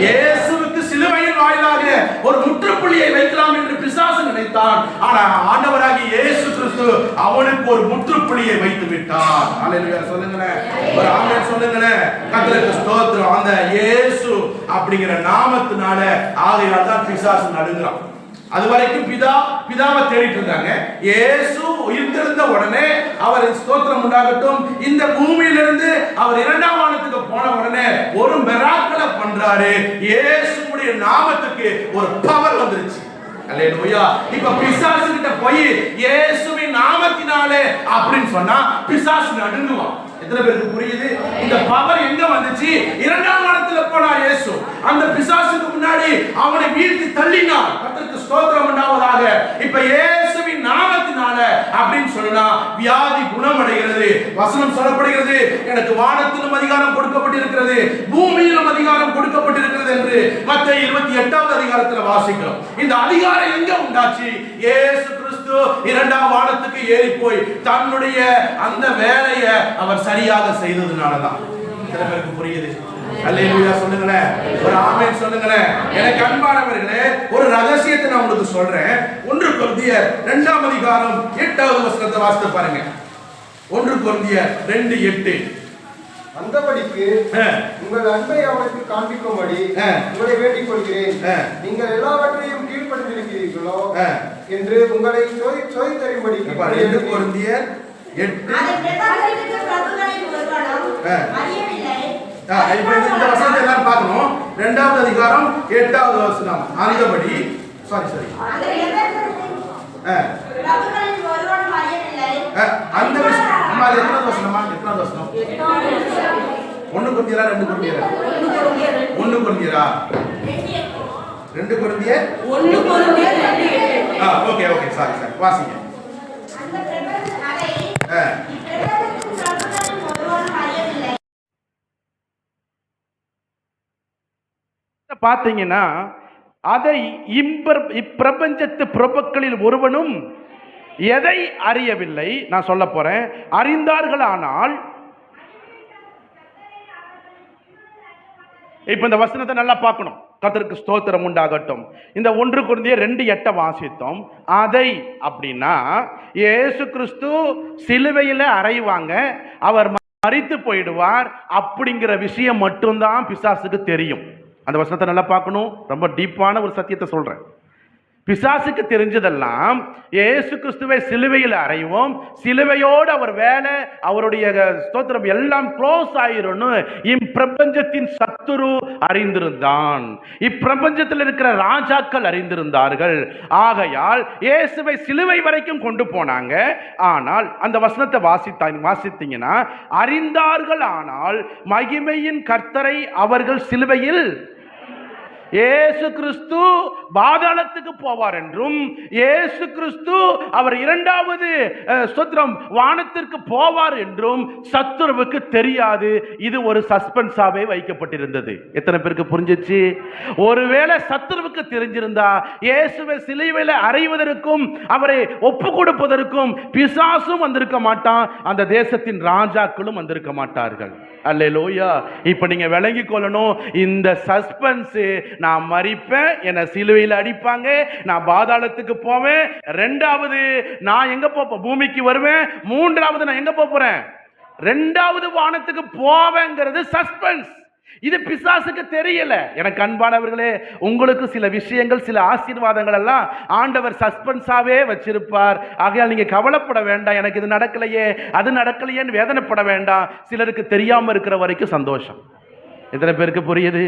இயேசுவுக்கு சிலுவையின் வாயிலாக ஒரு முற்றுப்புள்ளியை வைக்கலாம் என்று பிசாசு நினைத்தான். ஆனா ஆண்டவராகிய இயேசு கிறிஸ்து அவனுக்கு ஒரு முற்றுப்புள்ளியை வைத்து விட்டார். அல்லேலூயா சொல்லுங்களேன், ஒரு ஆமென் சொல்லுங்களேன். கர்த்தருக்கு ஸ்தோத்திரம். அந்த இயேசு அப்படிங்கிற நாமத்தினால ஆகையால் தான் பிசாசு நடுங்குறான். அது வரைக்கும் பிதாவை தேடிட்டு இருந்தாங்க. இயேசு உயிர்த்தெழுந்த உடனே அவர் ஸ்தோத்திரம் உண்டாகட்டும், இந்த பூமியிலிருந்து அவர் இரண்டாம் வானத்துக்கு போன உடனே ஒரு மிராக்கிளை பண்றாரு. இயேசுவுடைய நாமத்துக்கு ஒரு பவர் வந்துருச்சு. அல்லேலூயா. இப்ப பிசாசு கிட்ட போய் இயேசுவின் நாமத்தினாலே அப்படின்னு சொன்னா பிசாசு நடுங்குவான். எத்தனை பேருக்கு புரியுது? இந்த பவர் எங்க வந்துச்சு? இரண்டாம் வானத்துல போனார் இயேசு. அந்த பிசாசுக்கு முன்னாடி அவனை வீழ்த்தி தள்ளினார். கர்த்தருக்கு ஸ்தோத்திரம் உண்டாவதாக. இப்ப இயேசுவின் நாமத்தினால அப்படின்னு சொன்னா வியாதி குணமடைகிறது. வசனம் சொல்லப்படுகிறது, எனக்கு வானத்திலும் அதிகாரம் கொடுக்கப்பட்டிருக்கிறது, பூமியிலும் அதிகாரம் கொடுக்கப்பட்டிருக்கிறது என்று மத்தேயு 28வது அதிகாரத்துல வாசிக்கிறோம். இந்த அதிகாரம் எங்க உண்டாச்சு? இயேசு கிறிஸ்து இரண்டாம் வானத்துக்கு ஏறி போய் தன்னுடைய அந்த வேலையை அவர் சரியாக செய்ததுனாலதான். சில பேருக்கு புரியுது? அல்லேலூயா சொல்லுங்களேன், ஒரு ஆமென் சொல்லுங்களேன். எனக்கு அன்பானவர்களே, ஒரு ரகசியத்தை நான் உங்களுக்கு சொல்றேன். 1 கொரிந்தியர் 2ஆம் அதிகாரம் 8வது வசனத்தை வாசித்து பாருங்க. 1 கொரிந்தியர் 2:8. அந்தபடிக்கு உங்கள் அன்பை அவனுக்கு காண்பிக்கும்படி உங்களை வேண்டிக் கொள்கிறேன். நீங்கள் எல்லாவற்றையும் கீழ்ப்படிந்து என்று உங்களை சோதித்தறியும்படிக்கு. 2 கொரிந்தியர் 8. இந்த வசனத்தை எல்லாரும் பார்க்கணும். 2வது அதிகாரம் 8வது வசனம். அந்தபடி அந்த விஷயம் எத்தனாவது வசனமா? 1 கொரிந்தியரா 2 கொரிந்தியரா? 1 கொரிந்தியரா? 2 கொரிந்தியர் 1 கொரிந்தியர் 2:8. ஓகே சாரி வாசிங்க. பார்த்தீங்கன்னா அதை இப்பிரபஞ்சத்து பிரபுக்களில் ஒருவனும் எதை அறியவில்லை. நான் சொல்ல போறேன். அறிந்தார்கள். ஆனால் இப்ப இந்த வசனத்தை நல்லா பார்க்கணும். கர்த்தருக்கு ஸ்தோத்திரம் உண்டாகட்டும். இந்த 1 கொரிந்தியர் 2:8 வாசித்தோம். அதை அப்படின்னா இயேசு கிறிஸ்து சிலுவையில் அறைவாங்க, அவர் மரித்து போயிடுவார் அப்படிங்கிற விஷயம் மட்டும்தான் பிசாசுக்கு தெரியும். அந்த வசனத்தை நல்லா பார்க்கணும். ரொம்ப டீப்பான ஒரு சத்தியத்தை சொல்றேன். பிசாசுக்கு தெரிஞ்சதெல்லாம் இயேசு கிறிஸ்துவை சிலுவையில் அறைவோம், சிலுவையோடு அவர் வேலை, அவருடைய ஸ்தோத்திரம் எல்லாம் க்ளோஸ் ஆயிரும்னு இப்பிரபஞ்சத்தின் சத்துரு அறிந்திருந்தான். இப்பிரபஞ்சத்தில் இருக்கிற ராஜாக்கள் அறிந்திருந்தார்கள். ஆகையால் இயேசுவை சிலுவை வரைக்கும் கொண்டு போனாங்க. ஆனால் அந்த வசனத்தை வாசித்தீங்கன்னா அறிந்தார்கள். ஆனால் மகிமையின் கர்த்தரை அவர்கள் சிலுவையில் இயேசு கிறிஸ்து பாதாளத்துக்கு போவார் என்றும், இயேசு கிறிஸ்து அவர் 2வது ஸ்தோத்திரம் வானத்திற்கு போவார் என்றும் சத்துருவுக்கு தெரியாது. இது ஒரு சஸ்பென்ஸாவே வைக்கப்பட்டிருந்தது. எத்தனை பேருக்கு புரிஞ்சிச்சு? ஒருவேளை சத்துருவுக்கு தெரிஞ்சிருந்தா இயேசுவை சிலுவையில் அறைவதற்கும் அவரை ஒப்பு கொடுப்பதற்கும் பிசாசும் வந்திருக்க மாட்டான், அந்த தேசத்தின் ராஜாக்களும் வந்திருக்க மாட்டார்கள். அல்லேலூயா. இப்ப நீங்க விளங்கி கொள்ளணும், இந்த சஸ்பென்ஸ், நான் மரிப்பேன், என்னை சிலுவையில் அடிப்பாங்க, நான் பாதாளத்துக்கு போவேன், 2வது நான் எங்க போப்பேன்? பூமிக்கு வருவேன், 3வது நான் எங்க போறேன்? 2வது வானத்துக்கு போவேங்கிறது சஸ்பென்ஸ். இது பிசாசுக்கு தெரியல. எனக்கு அன்பானவர்களே, உங்களுக்கு சில விஷயங்கள், சில ஆசீர்வாதங்கள் எல்லாம் ஆண்டவர் சஸ்பென்ஸாவே வச்சிருப்பார். ஆகையால் நீங்க கவலைப்பட வேண்டாம். எனக்கு இது நடக்கலையே, அது நடக்கலையேன்னு வேதனைப்பட வேண்டாம். சிலருக்கு தெரியாம இருக்கிற வரைக்கும் சந்தோஷம். எத்தனை பேருக்கு புரியுது?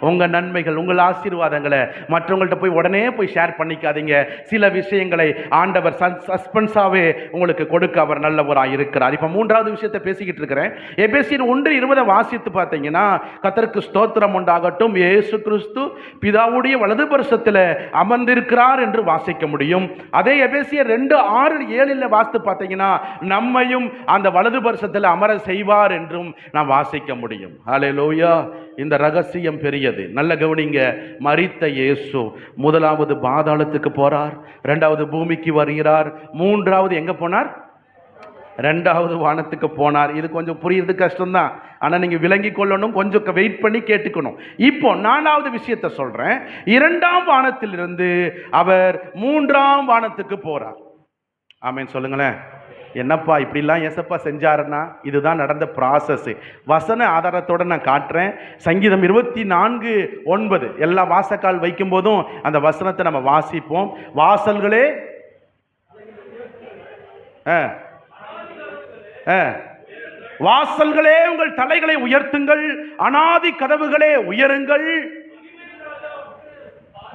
உங்க நன்மைகள், உங்கள் ஆசீர்வாதங்களை மற்றவங்கள்ட்ட போய் உடனே போய் ஷேர் பண்ணிக்காதீங்க. சில விஷயங்களை ஆண்டவர் சஸ்பென்ஸாவே உங்களுக்கு கொடுக்க அவர் நல்லவராக இருக்கிறார். இப்ப 3வது விஷயத்தை பேசிக்கிட்டு இருக்கிறேன். எபேசியர் 1:20 வாசித்து பார்த்தீங்கன்னா கர்த்தருக்கு ஸ்தோத்திரம் உண்டாகட்டும், இயேசு கிறிஸ்து பிதாவுடைய வலது பரிசத்தில் அமர்ந்திருக்கிறார் என்று வாசிக்க முடியும். அதே எபேசியர் 2:6-7 வாசித்து பார்த்தீங்கன்னா நம்மையும் அந்த வலது பரிசத்தில் அமர செய்வார் என்றும் நாம் வாசிக்க முடியும். ஹல்லேலூயா. இந்த ரகசியம் பெரியது. நல்ல கவனிங்க. மரித்த இயேசு 1வது பாதாளத்துக்கு போறார், 2வது பூமிக்கு வருகிறார், 3வது எங்க போனார்? 2வது வானத்துக்கு போனார். இது கொஞ்சம் புரியுறது கஷ்டம்தான், ஆனா நீங்க விளங்கி கொள்ளணும், கொஞ்சம் வெயிட் பண்ணி கேட்டுக்கணும். இப்போ 4வது விஷயத்தை சொல்றேன். 2ஆம் வானத்திலிருந்து அவர் 3ஆம் வானத்துக்கு போறார். ஆமென் சொல்லுங்களேன். என்னப்பா இப்படிலாம் ஏசப்பா செஞ்சாருன்னா இதுதான் நடந்த ப்ராசஸ். வசன ஆதாரத்தோட நான் காட்டுறேன். சங்கீதம் 24:9 எல்லா வாசக்கால் வைக்கும் போதும் அந்த வசனத்தை நம்ம வாசிப்போம். வாசல்களே வாசல்களே உங்கள் தலைகளை உயர்த்துங்கள், அநாதி கதவுகளே உயருங்கள்,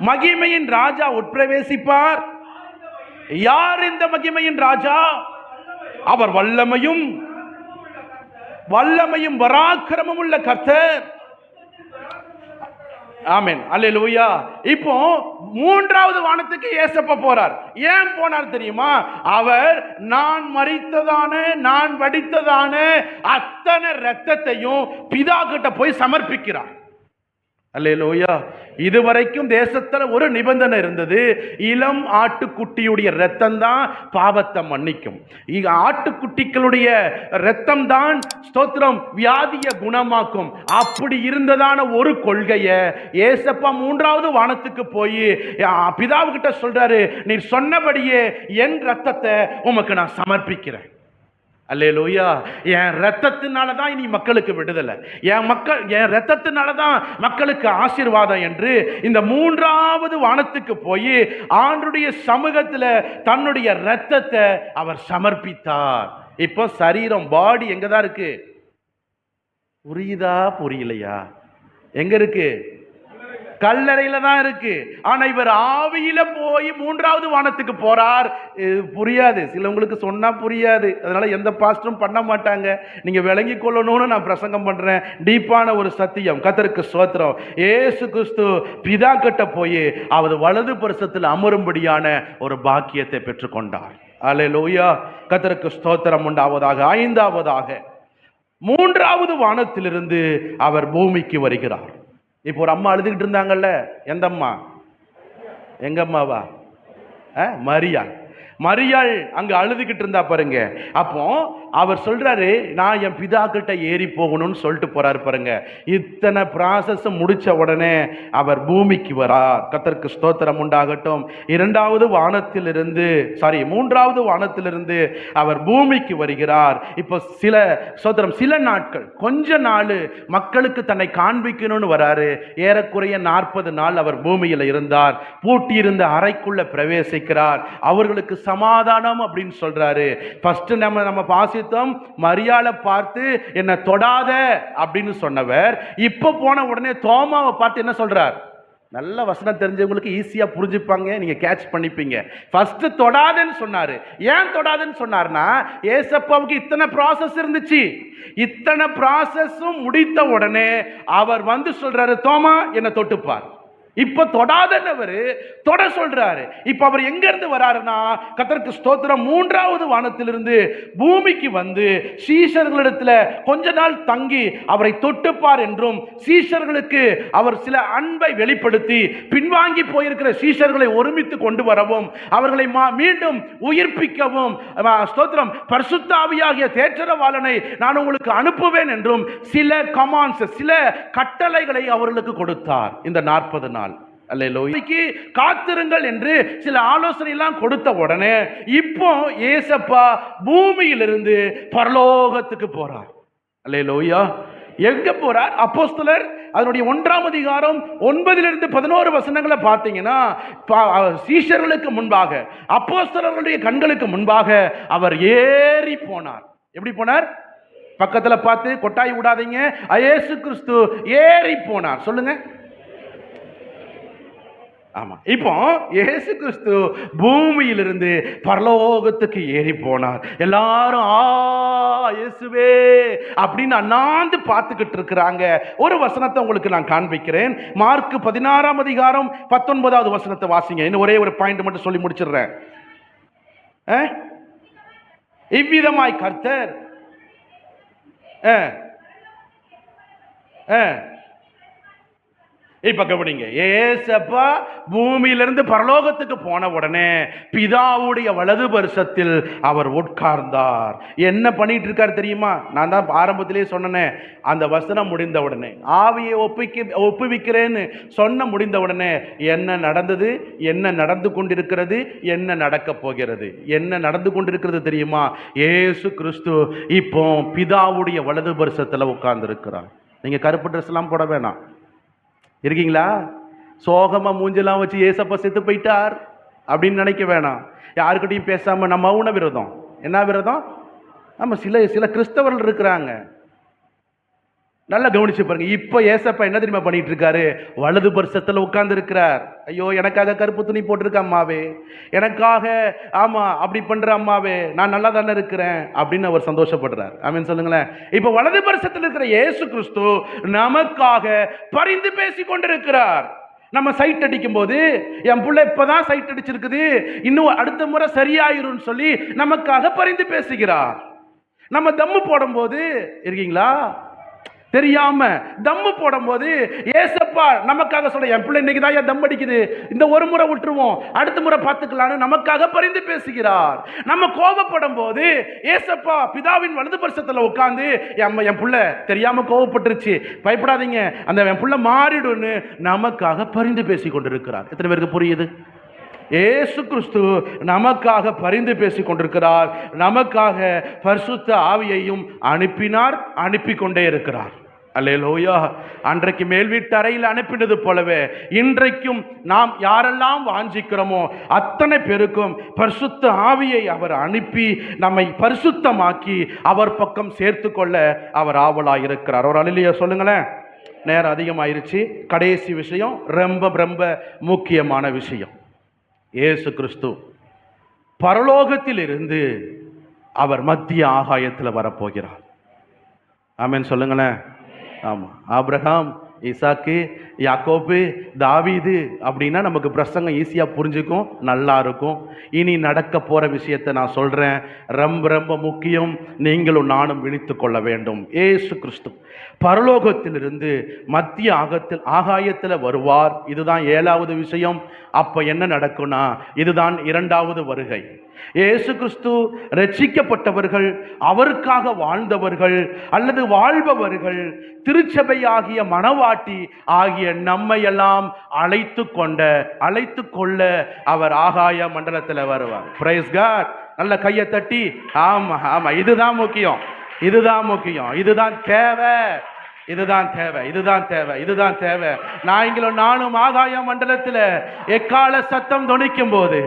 மகிமையின் ராஜா உட்பிரவேசிப்பார். யார் இந்த மகிமையின் ராஜா? அவர் வல்லமையும் பராக்கிரமும் உள்ள கர்த்தர். ஆமென் அல்லேலூயா. இப்போ 3வது வானத்துக்கு இயேசப்பா போறார். ஏன் போனார் தெரியுமா? அவர் நான் மரித்ததான, நான் வடித்ததான அத்தனை இரத்தத்தையும் பிதா கிட்ட போய் சமர்ப்பிக்கிறார். அல்லேலூயா. இதுவரைக்கும் தேசத்துல ஒரு நிபந்தனை இருந்தது, இளம் ஆட்டுக்குட்டியுடைய இரத்தம் தான் பாவத்தை மன்னிக்கும். ஆட்டுக்குட்டிகளுடைய இரத்தம் தான் ஸ்தோத்திரம் வியாதியை குணமாக்கும். அப்படி இருந்ததான ஒரு கொள்கையை ஏசப்பா 3வது வானத்துக்கு போய் பிதாவுகிட்ட சொல்றாரு, நீ சொன்னபடியே என் இரத்தத்தை உமக்கு நான் சமர்ப்பிக்கிறேன். அல்லேலூயா. என் ரத்தத்தினால தான் இனி மக்களுக்கு விடுதலை, என் ரத்தத்தினால தான் மக்களுக்கு ஆசீர்வாதம் என்று இந்த மூன்றாவது வானத்துக்கு போய் ஆண்டவருடைய சமூகத்தில் தன்னுடைய ரத்தத்தை அவர் சமர்ப்பித்தார். இப்போ சரீரம், பாடி எங்க தான் இருக்கு? புரியுதா புரியலையா? எங்க இருக்கு? கல்லறையில தான் இருக்கு. ஆனா இவர் ஆவியில போய் மூன்றாவது வானத்துக்கு போறார். புரியாது, சிலவங்களுக்கு சொன்னா புரியாது, அதனால எந்த பாஸ்டரும் பண்ண மாட்டாங்க. நீங்க விளங்கி கொள்ளணும்னு நான் பிரசங்கம் பண்றேன். டீப்பான ஒரு சத்தியம். கர்த்தருக்கு ஸ்தோத்திரம். இயேசு கிறிஸ்து பிதா கிட்ட போய் அவர் வலது பரிசத்தில் அமரும்படியான ஒரு பாக்கியத்தை பெற்றுக்கொண்டார். அல்லேலூயா. கர்த்தருக்கு ஸ்தோத்திரம் உண்டாவதாக. ஐந்தாவதாக, மூன்றாவது வானத்திலிருந்து அவர் பூமிக்கு வருகிறார். இப்போ ஒரு அம்மா அழுதுகிட்டு இருந்தாங்கல்ல, எந்த அம்மா? எங்க அம்மாவா? மரியாள் அங்க அழுதுகிட்டு இருந்தா பாருங்க. அப்போ அவர் சொல்றாரு, நான் என் பிதா கிட்ட ஏறி போகணும்னு சொல்லிட்டு போறாரு பாருங்க. இத்தனை ப்ராசஸ் முடிச்ச உடனே அவர் பூமிக்கு வரார். கர்த்தருக்கு ஸ்தோத்திரம் உண்டாகட்டும். மூன்றாவது வானத்திலிருந்து அவர் பூமிக்கு வருகிறார். இப்போ சில நாட்கள், கொஞ்ச நாள் மக்களுக்கு தன்னை காண்பிக்கணும்னு வராரு. ஏறக்குறைய 40 நாள் அவர் பூமியில இருந்தார். பூட்டியிருந்த அறைக்குள்ள பிரவேசிக்கிறார். அவர்களுக்கு சமாதானம் அப்படின்னு சொல்றாரு. ஃபர்ஸ்ட் நம்ம பாசித்தோம், மரியாளை பார்த்து என்ன தொடாத அப்படின்னு சொன்னவர் இப்ப போன உடனே தோமாவை பார்த்து என்ன சொல்றார்? நல்ல வசனம் தெரிஞ்சவங்களுக்கு ஈஸியா புரிஞ்சுப்பாங்க, நீங்க கேட்ச் பண்ணிப்பீங்க. ஃபர்ஸ்ட் தொடாதன்னு சொன்னாரு. ஏன் தொடாதன்னு சொன்னார்னா, ஏசப்பாவுக்கு இத்தனை ப்ராசஸ் இருந்துச்சு. இத்தனை ப்ராசஸும் முடித்த உடனே அவர் வந்து சொல்றாரு, தோமா என்ன தொட்டுப்பார். இப்ப தொடாதவர் தொட சொல்றாரு. இப்ப அவர் எங்க இருந்து வராருன்னா, கர்த்தருக்கு ஸ்தோத்திரம், மூன்றாவது வானத்திலிருந்து பூமிக்கு வந்து சீஷர்களிடத்துல கொஞ்ச நாள் தங்கி அவரை தொட்டுப்பார் என்றும், சீஷர்களுக்கு அவர் சில அன்பை வெளிப்படுத்தி பின்வாங்கி போயிருக்கிற சீஷர்களை ஒருமித்து கொண்டு வரவும், அவர்களை மீண்டும் உயிர்ப்பிக்கவும், ஸ்தோத்திரம், பரிசுத்த ஆவியாகிய தேற்றரவாளனை நான் உங்களுக்கு அனுப்புவேன் என்றும் சில கமாண்ட்ஸ், சில கட்டளைகளை அவர்களுக்கு கொடுத்தார். இந்த 40 நாள் அல்லேலூயா காத்திருங்கள் என்று சில ஆலோசனை எல்லாம் கொடுத்த உடனே இப்போ ஏசப்பா பூமியிலிருந்து பரலோகத்துக்கு போறார். அல்லேலூயா. எங்க போறார்? அப்போஸ்தலர் அதனுடைய 1ஆம் அதிகாரம் 9-11 வசனங்களை பார்த்தீங்கன்னா, சீஷர்களுக்கு முன்பாக, அப்போஸ்தலர்களுடைய கண்களுக்கு முன்பாக அவர் ஏறி போனார். எப்படி போனார்? பக்கத்துல பார்த்து கொட்டாய் விடாதீங்க. இயேசு கிறிஸ்து ஏறி போனார். சொல்லுங்க. ஆமா. இப்போ இயேசு கிறிஸ்து பூமியிலிருந்து பரலோகத்துக்கு ஏறி போனார். எல்லாரும் இயேசுவே அப்படின்னு அண்ணாந்து பார்த்துக்கிட்டு இருக்கிறாங்க. ஒரு வசனத்தை உங்களுக்கு நான் காண்பிக்கிறேன். மார்க் 16ஆம் அதிகாரம் 19வது வசனத்தை வாசிங்க. இன்னும் ஒரே ஒரு பாயிண்ட் மட்டும் சொல்லி முடிச்சிடுறேன். இவ்விதமாய் கர்த்தர் இப்ப கவனிங்க. ஏசப்பா பூமியிலிருந்து பரலோகத்துக்கு போன உடனே பிதாவுடைய வலது பரிசத்தில் அவர் உட்கார்ந்தார். என்ன பண்ணிட்டு இருக்கார் தெரியுமா? நான் தான் ஆரம்பத்திலே சொன்னேன். அந்த வசனம் முடிந்த உடனே, ஆவியை ஒப்புவிக்கிறேன்னு சொன்ன முடிந்த உடனே என்ன நடந்தது, என்ன நடந்து கொண்டிருக்கிறது, என்ன நடக்க போகிறது? என்ன நடந்து கொண்டிருக்கிறது தெரியுமா? இயேசு கிறிஸ்து இப்போ பிதாவுடைய வலது பரிசத்தில் உட்கார்ந்து இருக்கிறார். நீங்க கருப்பு ட்ரெஸ் எல்லாம் போட வேணாம். இருக்கீங்களா? சோகமா மூஞ்செல்லாம் வச்சு ஏசப்பா செத்து போயிட்டார் அப்படின்னு நினைக்க வேணாம். யாருக்கிட்டையும் பேசாம நம்ம மௌன விரதம். என்ன விரதம்? நம்ம சில கிறிஸ்தவர்கள் இருக்கிறாங்க. நல்லா கவனிச்சு பாருங்க. இப்ப ஏசப்பா என்ன தெரியுமா பண்ணிட்டு இருக்காரு? வலது பரிசத்துல உட்கார்ந்து இருக்கிறார். ஐயோ, எனக்காக கருப்பு துணி போட்டிருக்க அம்மாவே, எனக்காக ஆமா அப்படி பண்ற அம்மாவே, நான் நல்லா தானே இருக்கிறேன் அப்படின்னு அவர் சந்தோஷப்படுறார். ஆமென் சொல்லுங்களேன். இப்ப வலது பரிசத்தில் இருக்கிற இயேசு கிறிஸ்து நமக்காக பரிந்து பேசி கொண்டிருக்கிறார். நம்ம சைட் அடிக்கும் போது, என் பிள்ளை இப்பதான் சைட் அடிச்சிருக்குது, இன்னும் அடுத்த முறை சரியாயிரும் சொல்லி நமக்காக பரிந்து பேசுகிறார். நம்ம தம்மு போடும் போது, இருக்கீங்களா? தெரியாம தம்மு போடும் போது ஏசப்பா நமக்காக சொல்ல, என் பிள்ளை இன்னைக்கு தான் தம் அடிக்குது, இந்த ஒரு முறை விட்டுருவோம், அடுத்த முறை பார்த்துக்கலான்னு நமக்காக பரிந்து பேசுகிறார். நம்ம கோபப்படும் போது ஏசப்பா பிதாவின் வலது பரிசத்துல உட்கார்ந்து, என் பிள்ளை தெரியாம கோபப்பட்டுருச்சு, பயப்படாதீங்க, அந்த என் பிள்ளை மாறிடுன்னு நமக்காக பரிந்து பேசி கொண்டிருக்கிறார். எத்தனை பேருக்கு புரியுது? இயேசு கிறிஸ்து நமக்காக பரிந்து பேசிக் கொண்டிருக்கிறார். நமக்காக பரிசுத்த ஆவியையும் அனுப்பினார், அனுப்பி கொண்டே இருக்கிறார். அல்லேலூயா. அன்றைக்கு மேல் வீட்டு அறையில் அனுப்பினது போலவே இன்றைக்கும் நாம் யாரெல்லாம் வாஞ்சிக்கிறோமோ அத்தனை பேருக்கும் பரிசுத்த ஆவியை அவர் அனுப்பி நம்மை பரிசுத்தமாக்கி அவர் பக்கம் சேர்த்து கொள்ள அவர் ஆவலாய் இருக்கிறார். ஒரு அல்லேலூயா சொல்லுங்களேன். நேரம் அதிகமாயிருச்சு. கடைசி விஷயம், ரொம்ப ரொம்ப முக்கியமான விஷயம். இயேசு கிறிஸ்து பரலோகத்தில் இருந்து அவர் மத்திய ஆகாயத்தில் வரப்போகிறார். ஆமென் சொல்லுங்களேன். ஆமாம், ஆபிரகாம், ஈசாக்கு, யாக்கோபு, தாவீது அப்படின்னா நமக்கு பிரசங்கம் ஈஸியாக புரிஞ்சுக்கும், நல்லா இருக்கும். இனி நடக்க போகிற விஷயத்தை நான் சொல்கிறேன், ரொம்ப ரொம்ப முக்கியம். நீங்களும் நானும் விழித்து கொள்ள வேண்டும். இயேசு கிறிஸ்து பரலோகத்திலிருந்து மத்திய ஆகாயத்தில் வருவார். இதுதான் 7வது விஷயம். அப்போ என்ன நடக்கும்னா, இதுதான் 2வது வருகை. இயேசு கிறிஸ்து ரட்சிக்கப்பட்டவர்கள், அவருக்காக வாழ்ந்தவர்கள் அல்லது வாழ்பவர்கள், திருச்சபையாகிய மணவாட்டி ஆகிய நம்மையெல்லாம் அழைத்து கொள்ள அவர் ஆகாய மண்டலத்தில் வருவார். Praise God. நல்ல கையை தட்டி ஆமா ஆமா, இதுதான் முக்கியம், இதுதான் முக்கியம், இதுதான் தேவை, இதுதான் தேவை, இதுதான் தேவை, இதுதான் தேவை. நானும் ஆகாய மண்டலத்தில் எக்கால சத்தம் தொனிக்கும் போது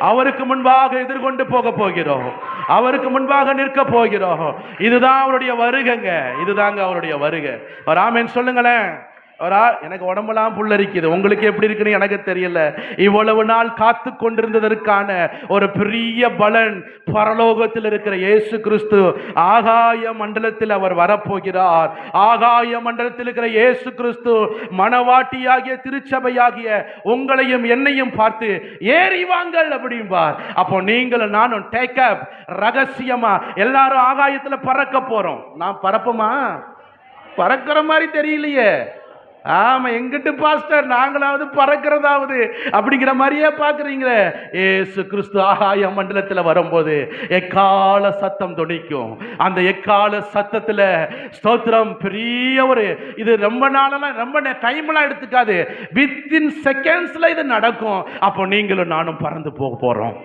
அவருக்கு முன்பாக எதிர்கொண்டு போக போகிறோம், அவருக்கு முன்பாக நிற்க போகிறோம். இதுதான் அவருடைய வருகைங்க, இதுதாங்க அவருடைய வருகை. ஒரு ஆமென் சொல்லுங்களேன். எனக்கு உடம்பெல்லாம் புல்லரிக்குது. உங்களுக்கு எப்படி இருக்குன்னு எனக்கு தெரியல. இவ்வளவு நாள் காத்து கொண்டிருந்ததற்கான ஒரு பெரிய பலன் பரலோகத்தில் இருக்கிற இயேசு கிறிஸ்து ஆகாய மண்டலத்தில் அவர் வரப்போகிறார். ஆகாய மண்டலத்தில் இருக்கிற இயேசு கிறிஸ்து மணவாட்டியாகிய திருச்சபையாகிய உங்களையும் என்னையும் பார்த்து ஏறி வாங்கள் அப்படிம்பார். அப்போ நீங்களும் நானும் டேக் அப், ரகசியமா எல்லாரும் ஆகாயத்தில் பறக்க போறோம். நான் பறப்போமா? பறக்கிற மாதிரி தெரியலையே. ஆமா, எங்கிட்டு பாஸ்டர் நாங்களாவது பறக்கிறதாவது அப்படிங்கிற மாதிரியே பாக்குறீங்களே. ஏசு கிறிஸ்து ஆகாய மண்டலத்தில் வரும்போது எக்கால சத்தம் தொனிக்கும். அந்த எக்கால சத்தத்துல ஸ்தோத்திரம் பெரிய ஒரு, இது ரொம்ப நாளெல்லாம் ரொம்ப டைம்லாம் எடுத்துக்காது, வித்தின் செகண்ட்ஸ்ல இது நடக்கும். அப்போ நீங்களும் நானும் பறந்து போக போறோம்.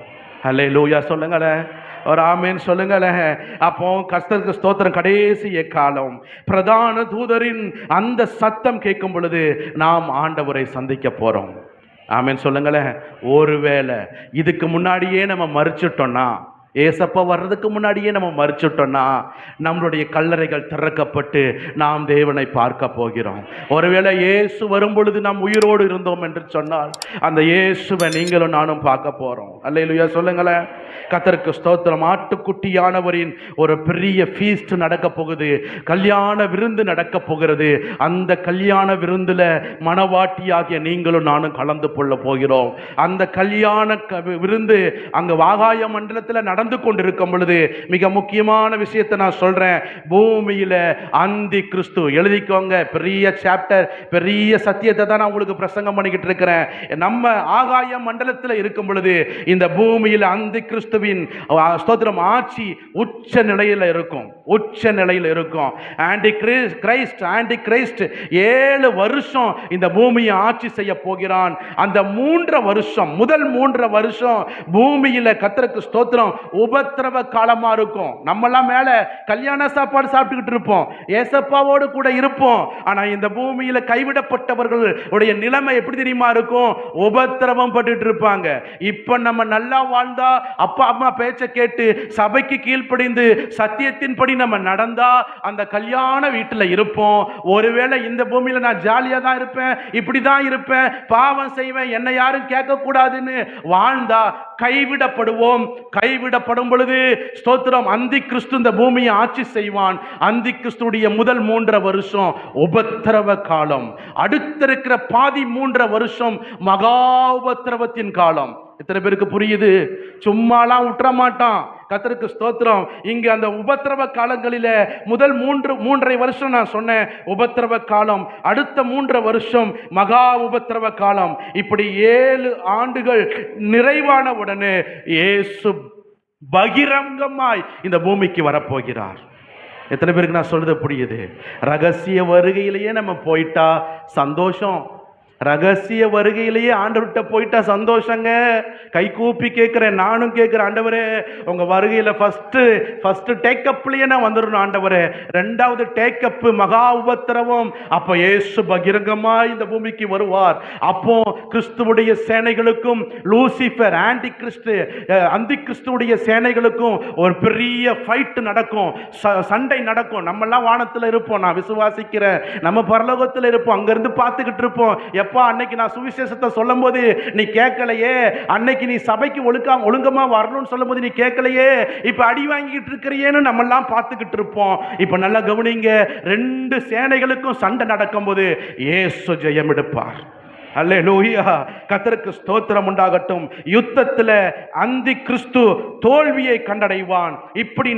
அல்லேலூயா சொல்லுங்களேன். ஒரு ஆமேன் சொல்லுங்களேன். அப்போ கர்த்தருக்கு ஸ்தோத்திரம். கடைசி எக்காலம் பிரதான தூதரின் அந்த சத்தம் கேட்கும் பொழுது நாம் ஆண்டவரை சந்திக்க போறோம். ஆமேன் சொல்லுங்களேன். ஒருவேளை இதுக்கு முன்னாடியே நம்ம மறிச்சிட்டோம்னா, ஏசப்பா வர்றதுக்கு முன்னாடியே நம்ம மறிச்சிட்டோம்னா, நம்மளுடைய கல்லறைகள் திறக்கப்பட்டு நாம் தேவனை பார்க்க போகிறோம். ஒருவேளை இயேசு வரும் பொழுது நாம் உயிரோடு இருந்தோம் என்று சொன்னால் அந்த இயேசுவை நீங்களும் நானும் பார்க்க போறோம். அல்லேலூயா சொல்லுங்களேன். கர்த்தருக்கு ஸ்தோத்திரம். ஆட்டுக்குட்டியானவரின் ஒரு பெரிய ஃபீஸ்ட் நடக்க போகுது, கல்யாண விருந்து நடக்க போகிறது. அந்த கல்யாண விருந்துல மணவாட்டியாகிய நீங்களும் நானும் கலந்து கொள்ள போகிறோம். அந்த கல்யாண விருந்து அங்க ஆகாய மண்டலத்தில் நடந்து கொண்டிருக்கும் பொழுது மிக முக்கியமான விஷயத்தை நான் சொல்றேன். பூமியில அந்தி கிறிஸ்து, எழுதிக்கோங்க, பெரிய சாப்டர், பெரிய சத்தியத்தை தான் நான் உங்களுக்கு பிரசங்கம் பண்ணிக்கிட்டு இருக்கிறேன். நம்ம ஆகாய மண்டலத்தில் இருக்கும் பொழுது இந்த பூமியில் அந்தி கிறிஸ்துவின் ஸ்தோத்திரம் ஆட்சி உச்ச நிலையில் இருக்கும், உச்ச நிலையில் இருக்கும். ஆன்டி கிரைஸ்ட் 7 வருஷம் இந்த பூமியை ஆட்சி செய்ய போகிறான். அந்த 3 வருஷம், முதல் 3 வருஷம் பூமியில கர்த்தருக்கு ஸ்தோத்திரம் உபத்திரவ காலமா இருக்கும். நம்மெல்லாம் மேல கல்யாண சாப்பாடு சாப்பிட்டுக்கிட்டு இருப்போம், ஏசப்பாவோடு கூட இருப்போம். ஆனா இந்த பூமியில கைவிடப்பட்டவர்கள் உடைய நிலைமை எப்படி தெரியுமா இருக்கும்? உபத்திரவம் பட்டுட்டு இருப்பாங்க. இப்ப நம்ம நல்லா வாழ்ந்தா, அப்பா அம்மா பேச்ச கேட்டு சபைக்கு கீழ்ப்படிந்து சத்தியத்தின்படி நம்ம நடந்தா அந்த கல்யாண வீட்டுல இருப்போம். ஒருவேளை இந்த பூமியில நான் ஜாலியா தான் இருப்பேன், இப்படிதான் இருப்பேன், பாவம் செய்வேன், என்னை யாரும் கேட்க கூடாதுன்னு வாழ்ந்தா கைவிடப்படுவோம். கைவிடப்படும் பொழுது ஸ்தோத்திரம் அந்தி கிறிஸ்து இந்த பூமியை ஆட்சி செய்வான். அந்தி கிறிஸ்துடைய முதல் 3 வருஷம் உபத்திரவ காலம். அடுத்திருக்கிற பாதி 3 வருஷம் மகா உபத்திரவத்தின் காலம். எத்தனை பேருக்கு புரியுது? சும்மாலாம் விட்டுற மாட்டான் கர்த்தருக்கு ஸ்தோத்திரம். இங்க அந்த உபத்திரவ காலங்களில முதல் 3.5 வருஷம் நான் சொன்னேன் உபத்திரவ காலம், அடுத்த 3 வருஷம் மகா உபத்திரவ காலம். இப்படி 7 ஆண்டுகள் நிறைவான உடனே இயேசு பகிரங்கமாய் இந்த பூமிக்கு வரப்போகிறார். எத்தனை பேருக்கு நான் சொல்றது புரியுது? ரகசிய வருகையிலேயே நம்ம போயிட்டா சந்தோஷம். ரகசிய வருகையிலேயே ஆண்டவர்கிட்ட போயிட்டா சந்தோஷங்க. கை கூப்பி கேட்கிறேன், நானும் கேட்கிறேன், ஆண்டவரே உங்க வருகையில ஃபர்ஸ்ட் டேக்கப்லயே நான் வந்துடணும் ஆண்டவரே. ரெண்டாவது டேக்கப் மகா உபத்திரவம். அப்ப இயேசு பகிரங்கமா இந்த பூமிக்கு வருவார். அப்போ கிறிஸ்துவுடைய சேனைகளுக்கும் லூசிபர் ஆன்டி கிறிஸ்துவுடைய சேனைகளுக்கும் ஒரு பெரிய ஃபைட் நடக்கும், சண்டை நடக்கும். நம்ம எல்லாம் வானத்துல இருப்போம், நான் விசுவாசிக்கிறேன். நம்ம பரலோகத்துல இருப்போம், அங்கிருந்து பார்த்துக்கிட்டு இருப்போம். அன்னைக்கு நான் சுவிசேஷத்தை சொல்லும் போது நீ கேட்கலையே, அன்னைக்கு நீ சபைக்கு ஒழுங்கமா வரணும்னு சொல்லும் போது நீ கேட்கலையே, இப்ப அடி வாங்கிட்டு இருக்கிறியேன்னு நம்ம எல்லாம் பார்த்துக்கிட்டு இருப்போம். இப்ப நல்லா கவனிங்க, ரெண்டு சேனைகளுக்கும் சண்டை நடக்கும் போது இயேசு ஜெயம் எடுப்பார். அல்லேலூயா, கர்த்தருக்கு ஸ்தோத்திரம் உண்டாகட்டும். யுத்தத்தில் அந்தி கிறிஸ்து தோல்வியை கண்டடைவான். இப்படி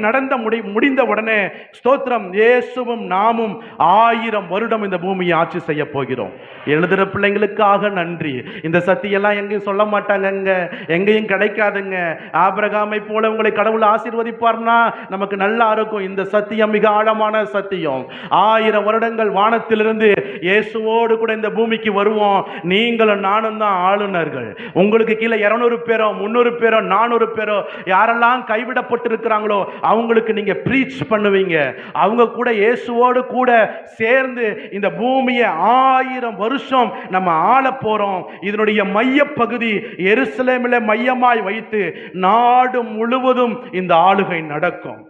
முடிந்த உடனே ஸ்தோத்திரம், இயேசுவும் நாமும் 1000 வருடம் இந்த பூமியை ஆட்சி செய்ய போகிறோம். எழுதுகிற பிள்ளைங்களுக்காக நன்றி. இந்த சத்தியெல்லாம் எங்கேயும் சொல்ல மாட்டாங்க, எங்கேயும் கிடைக்காதுங்க. ஆபிரகாமை போல உங்களை கடவுள் ஆசீர்வதிப்பார்னா நமக்கு நல்லா இருக்கும். இந்த சத்தியம் மிக ஆழமான சத்தியம். 1000 வருடங்கள் வானத்திலிருந்து இயேசுவோடு கூட இந்த பூமிக்கு வருவோம். நீங்களும் நானும் தான் ஆளுநர்கள். உங்களுக்கு கீழே 200 பேரோ 300 பேரோ 400 பேரோ யாரெல்லாம் கைவிடப்பட்டு இருக்கிறாங்களோ அவங்களுக்கு நீங்க ப்ரீச் பண்ணுவீங்க. அவங்க கூட இயேசுவோடு கூட சேர்ந்து இந்த பூமியை 1000 வருஷம் நம்ம ஆள போறோம். இதனுடைய மைய பகுதி எருசலேமில் மையமாய் வைத்து நாடு முழுவதும் இந்த ஆளுகை நடக்கும்.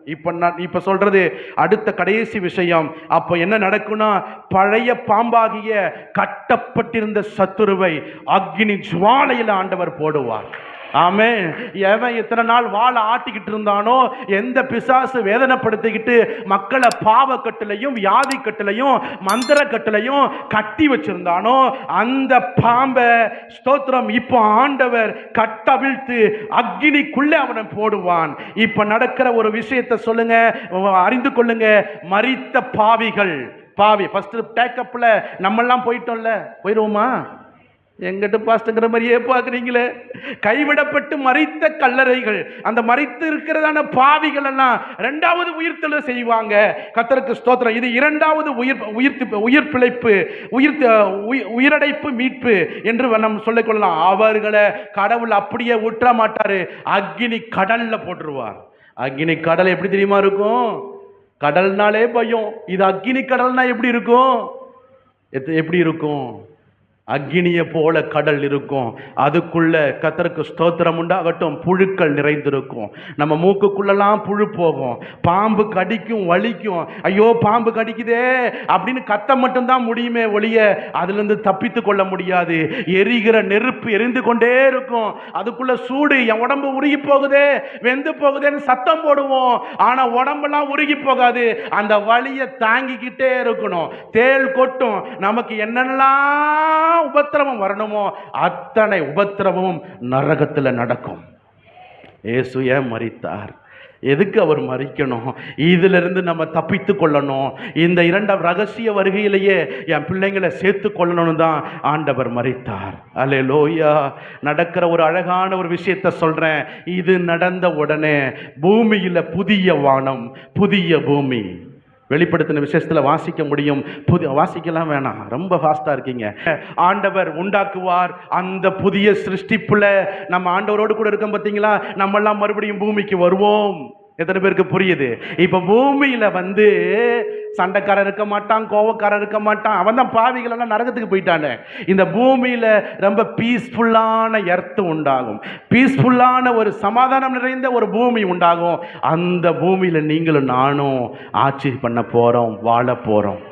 இப்ப சொல்றது அடுத்த கடைசி விஷயம். அப்ப என்ன நடக்கும்னா, பழைய பாம்பாகிய கட்டப்பட்டிருந்த சத்துருவை அக்னி ஜுவாலையில் ஆண்டவர் போடுவார். ஆமென். எவன் இத்தனை நாள் வாழை ஆட்டிக்கிட்டு இருந்தானோ, எந்த பிசாசு வேதனைப்படுத்திக்கிட்டு மக்களை பாவக்கட்டிலையும் வியாதி கட்டிலையும் மந்திர கட்டிலையும் கட்டி வச்சிருந்தானோ, அந்த பாம்பை ஸ்தோத்திரம் இப்போ ஆண்டவர் கட்டவிழ்த்து அக்னிக்குள்ளே அவனை போடுவான். இப்ப நடக்கிற ஒரு விஷயத்தை சொல்லுங்க, அறிந்து கொள்ளுங்க. மரித்த பாவிகள், ஃபர்ஸ்ட் டேக்கப்ல நம்ம எல்லாம் போயிட்டோம்ல, போயிடுவோமா? எங்கிட்ட பாஸ்டங்கிற மாதிரியே பார்க்குறீங்களே. கைவிடப்பட்டு மரித்த கல்லறைகள், அந்த மரித்து இருக்கிறதான பாவிகள் எல்லாம் இரண்டாவது உயிர்த்தெழ செய்வாங்க. கர்த்தருக்கு ஸ்தோத்திரம். இது இரண்டாவது உயிர் பிழைப்பு, உயிரடைப்பு, மீட்பு என்று நம்ம சொல்லிக்கொள்ளலாம். அவர்களை கடவுள் அப்படியே விட்டுற மாட்டாரு, அக்னி கடல்ல போட்டுருவார். அக்னி கடல் எப்படி தெரியுமா இருக்கும்? கடல்னாலே பயம். இது அக்னி கடல்னா எப்படி இருக்கும்? எப்படி இருக்கும்? அக்னியை போல கடல் இருக்கும். அதுக்குள்ள கர்த்தருக்கு ஸ்தோத்திரம் உண்டாகட்டும், புழுக்கள் நிறைந்திருக்கும். நம்ம மூக்குக்குள்ளெல்லாம் புழு போகும், பாம்பு கடிக்கும், வலிக்கும். ஐயோ பாம்பு கடிக்குதே அப்படின்னு கத்த மட்டும்தான் முடியுமே ஒழிய அதுலேருந்து தப்பித்து கொள்ள முடியாது. எரிகிற நெருப்பு எரிந்து கொண்டே இருக்கும். அதுக்குள்ள சூடு, என் உடம்பு உருகி போகுதே, வெந்து போகுதேன்னு சத்தம் போடுவோம். ஆனா உடம்பெல்லாம் உருகி போகாது, அந்த வலியை தாங்கிக்கிட்டே இருக்கணும். தேள் கொட்டும். நமக்கு என்னென்னலாம் உபத்திரவம் வரணுமோ அத்தனை உபத்திரவமும் நரகத்தில் நடக்கும். இயேசு ஏன் மரித்தார்? எதுக்கு அவர் மரிக்கணும்? இதிலிருந்து நம்ம தப்பித்து கொள்ளணும். இந்த இரண்டாம் ரகசிய வருகையிலேயே என் பிள்ளைங்களை சேர்த்து கொள்ளணும்னு தான் ஆண்டவர் மரித்தார். அல்லேலூயா. நடக்கிற ஒரு அழகான ஒரு விஷயத்தை சொல்றேன். இது நடந்த உடனே பூமியில புதிய வானம், புதிய பூமி. வெளிப்படுத்தின விசேஷத்தில் வாசிக்க முடியும். வாசிக்கலாம் வேணாம், ரொம்ப ஃபாஸ்டா இருக்கீங்க. ஆண்டவர் உண்டாக்குவார். அந்த புதிய சிருஷ்டிப்புல நம்ம ஆண்டவரோடு கூட இருக்கோம். பார்த்தீங்களா? நம்ம எல்லாம் மறுபடியும் பூமிக்கு வருவோம். எத்தனை பேருக்கு புரியுது? இப்ப பூமியில சண்டைக்காரன் இருக்க மாட்டான், கோவக்காரன் இருக்க மாட்டான். அவன் தான் பாவிகள் எல்லாம் நரகத்துக்கு போயிட்டானே. இந்த பூமியில ரொம்ப பீஸ்ஃபுல்லான எர்த் உண்டாகும், பீஸ்ஃபுல்லான ஒரு சமாதானம் நிறைந்த ஒரு பூமி உண்டாகும். அந்த பூமியில நீங்களும் நானும் ஆட்சி பண்ண போறோம், வாழ போறோம்.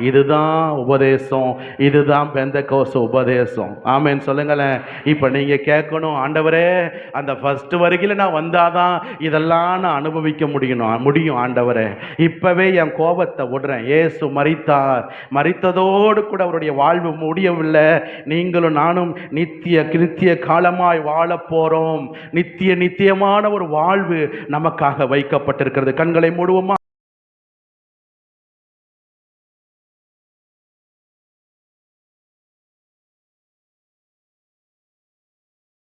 இதுதான் உபதேசம், இதுதான் பெந்தெக்கோஸ்து உபதேசம். ஆமென் சொல்லுங்களேன். இப்போ நீங்கள் கேட்கணும், ஆண்டவரே அந்த ஃபர்ஸ்ட் வரைக்கும் நான் வந்தாதான் இதெல்லாம் நான் அனுபவிக்க முடியும் ஆண்டவரே. இப்போவே என் கோபத்தை விடுறேன். இயேசு மரித்தார், மரித்ததோடு கூட அவருடைய வாழ்வு முடியவில்லை. நீங்களும் நானும் நித்திய காலமாய் வாழ போகிறோம். நித்தியமான ஒரு வாழ்வு நமக்காக வைக்கப்பட்டிருக்கிறது. கண்களை மூடுவோமா?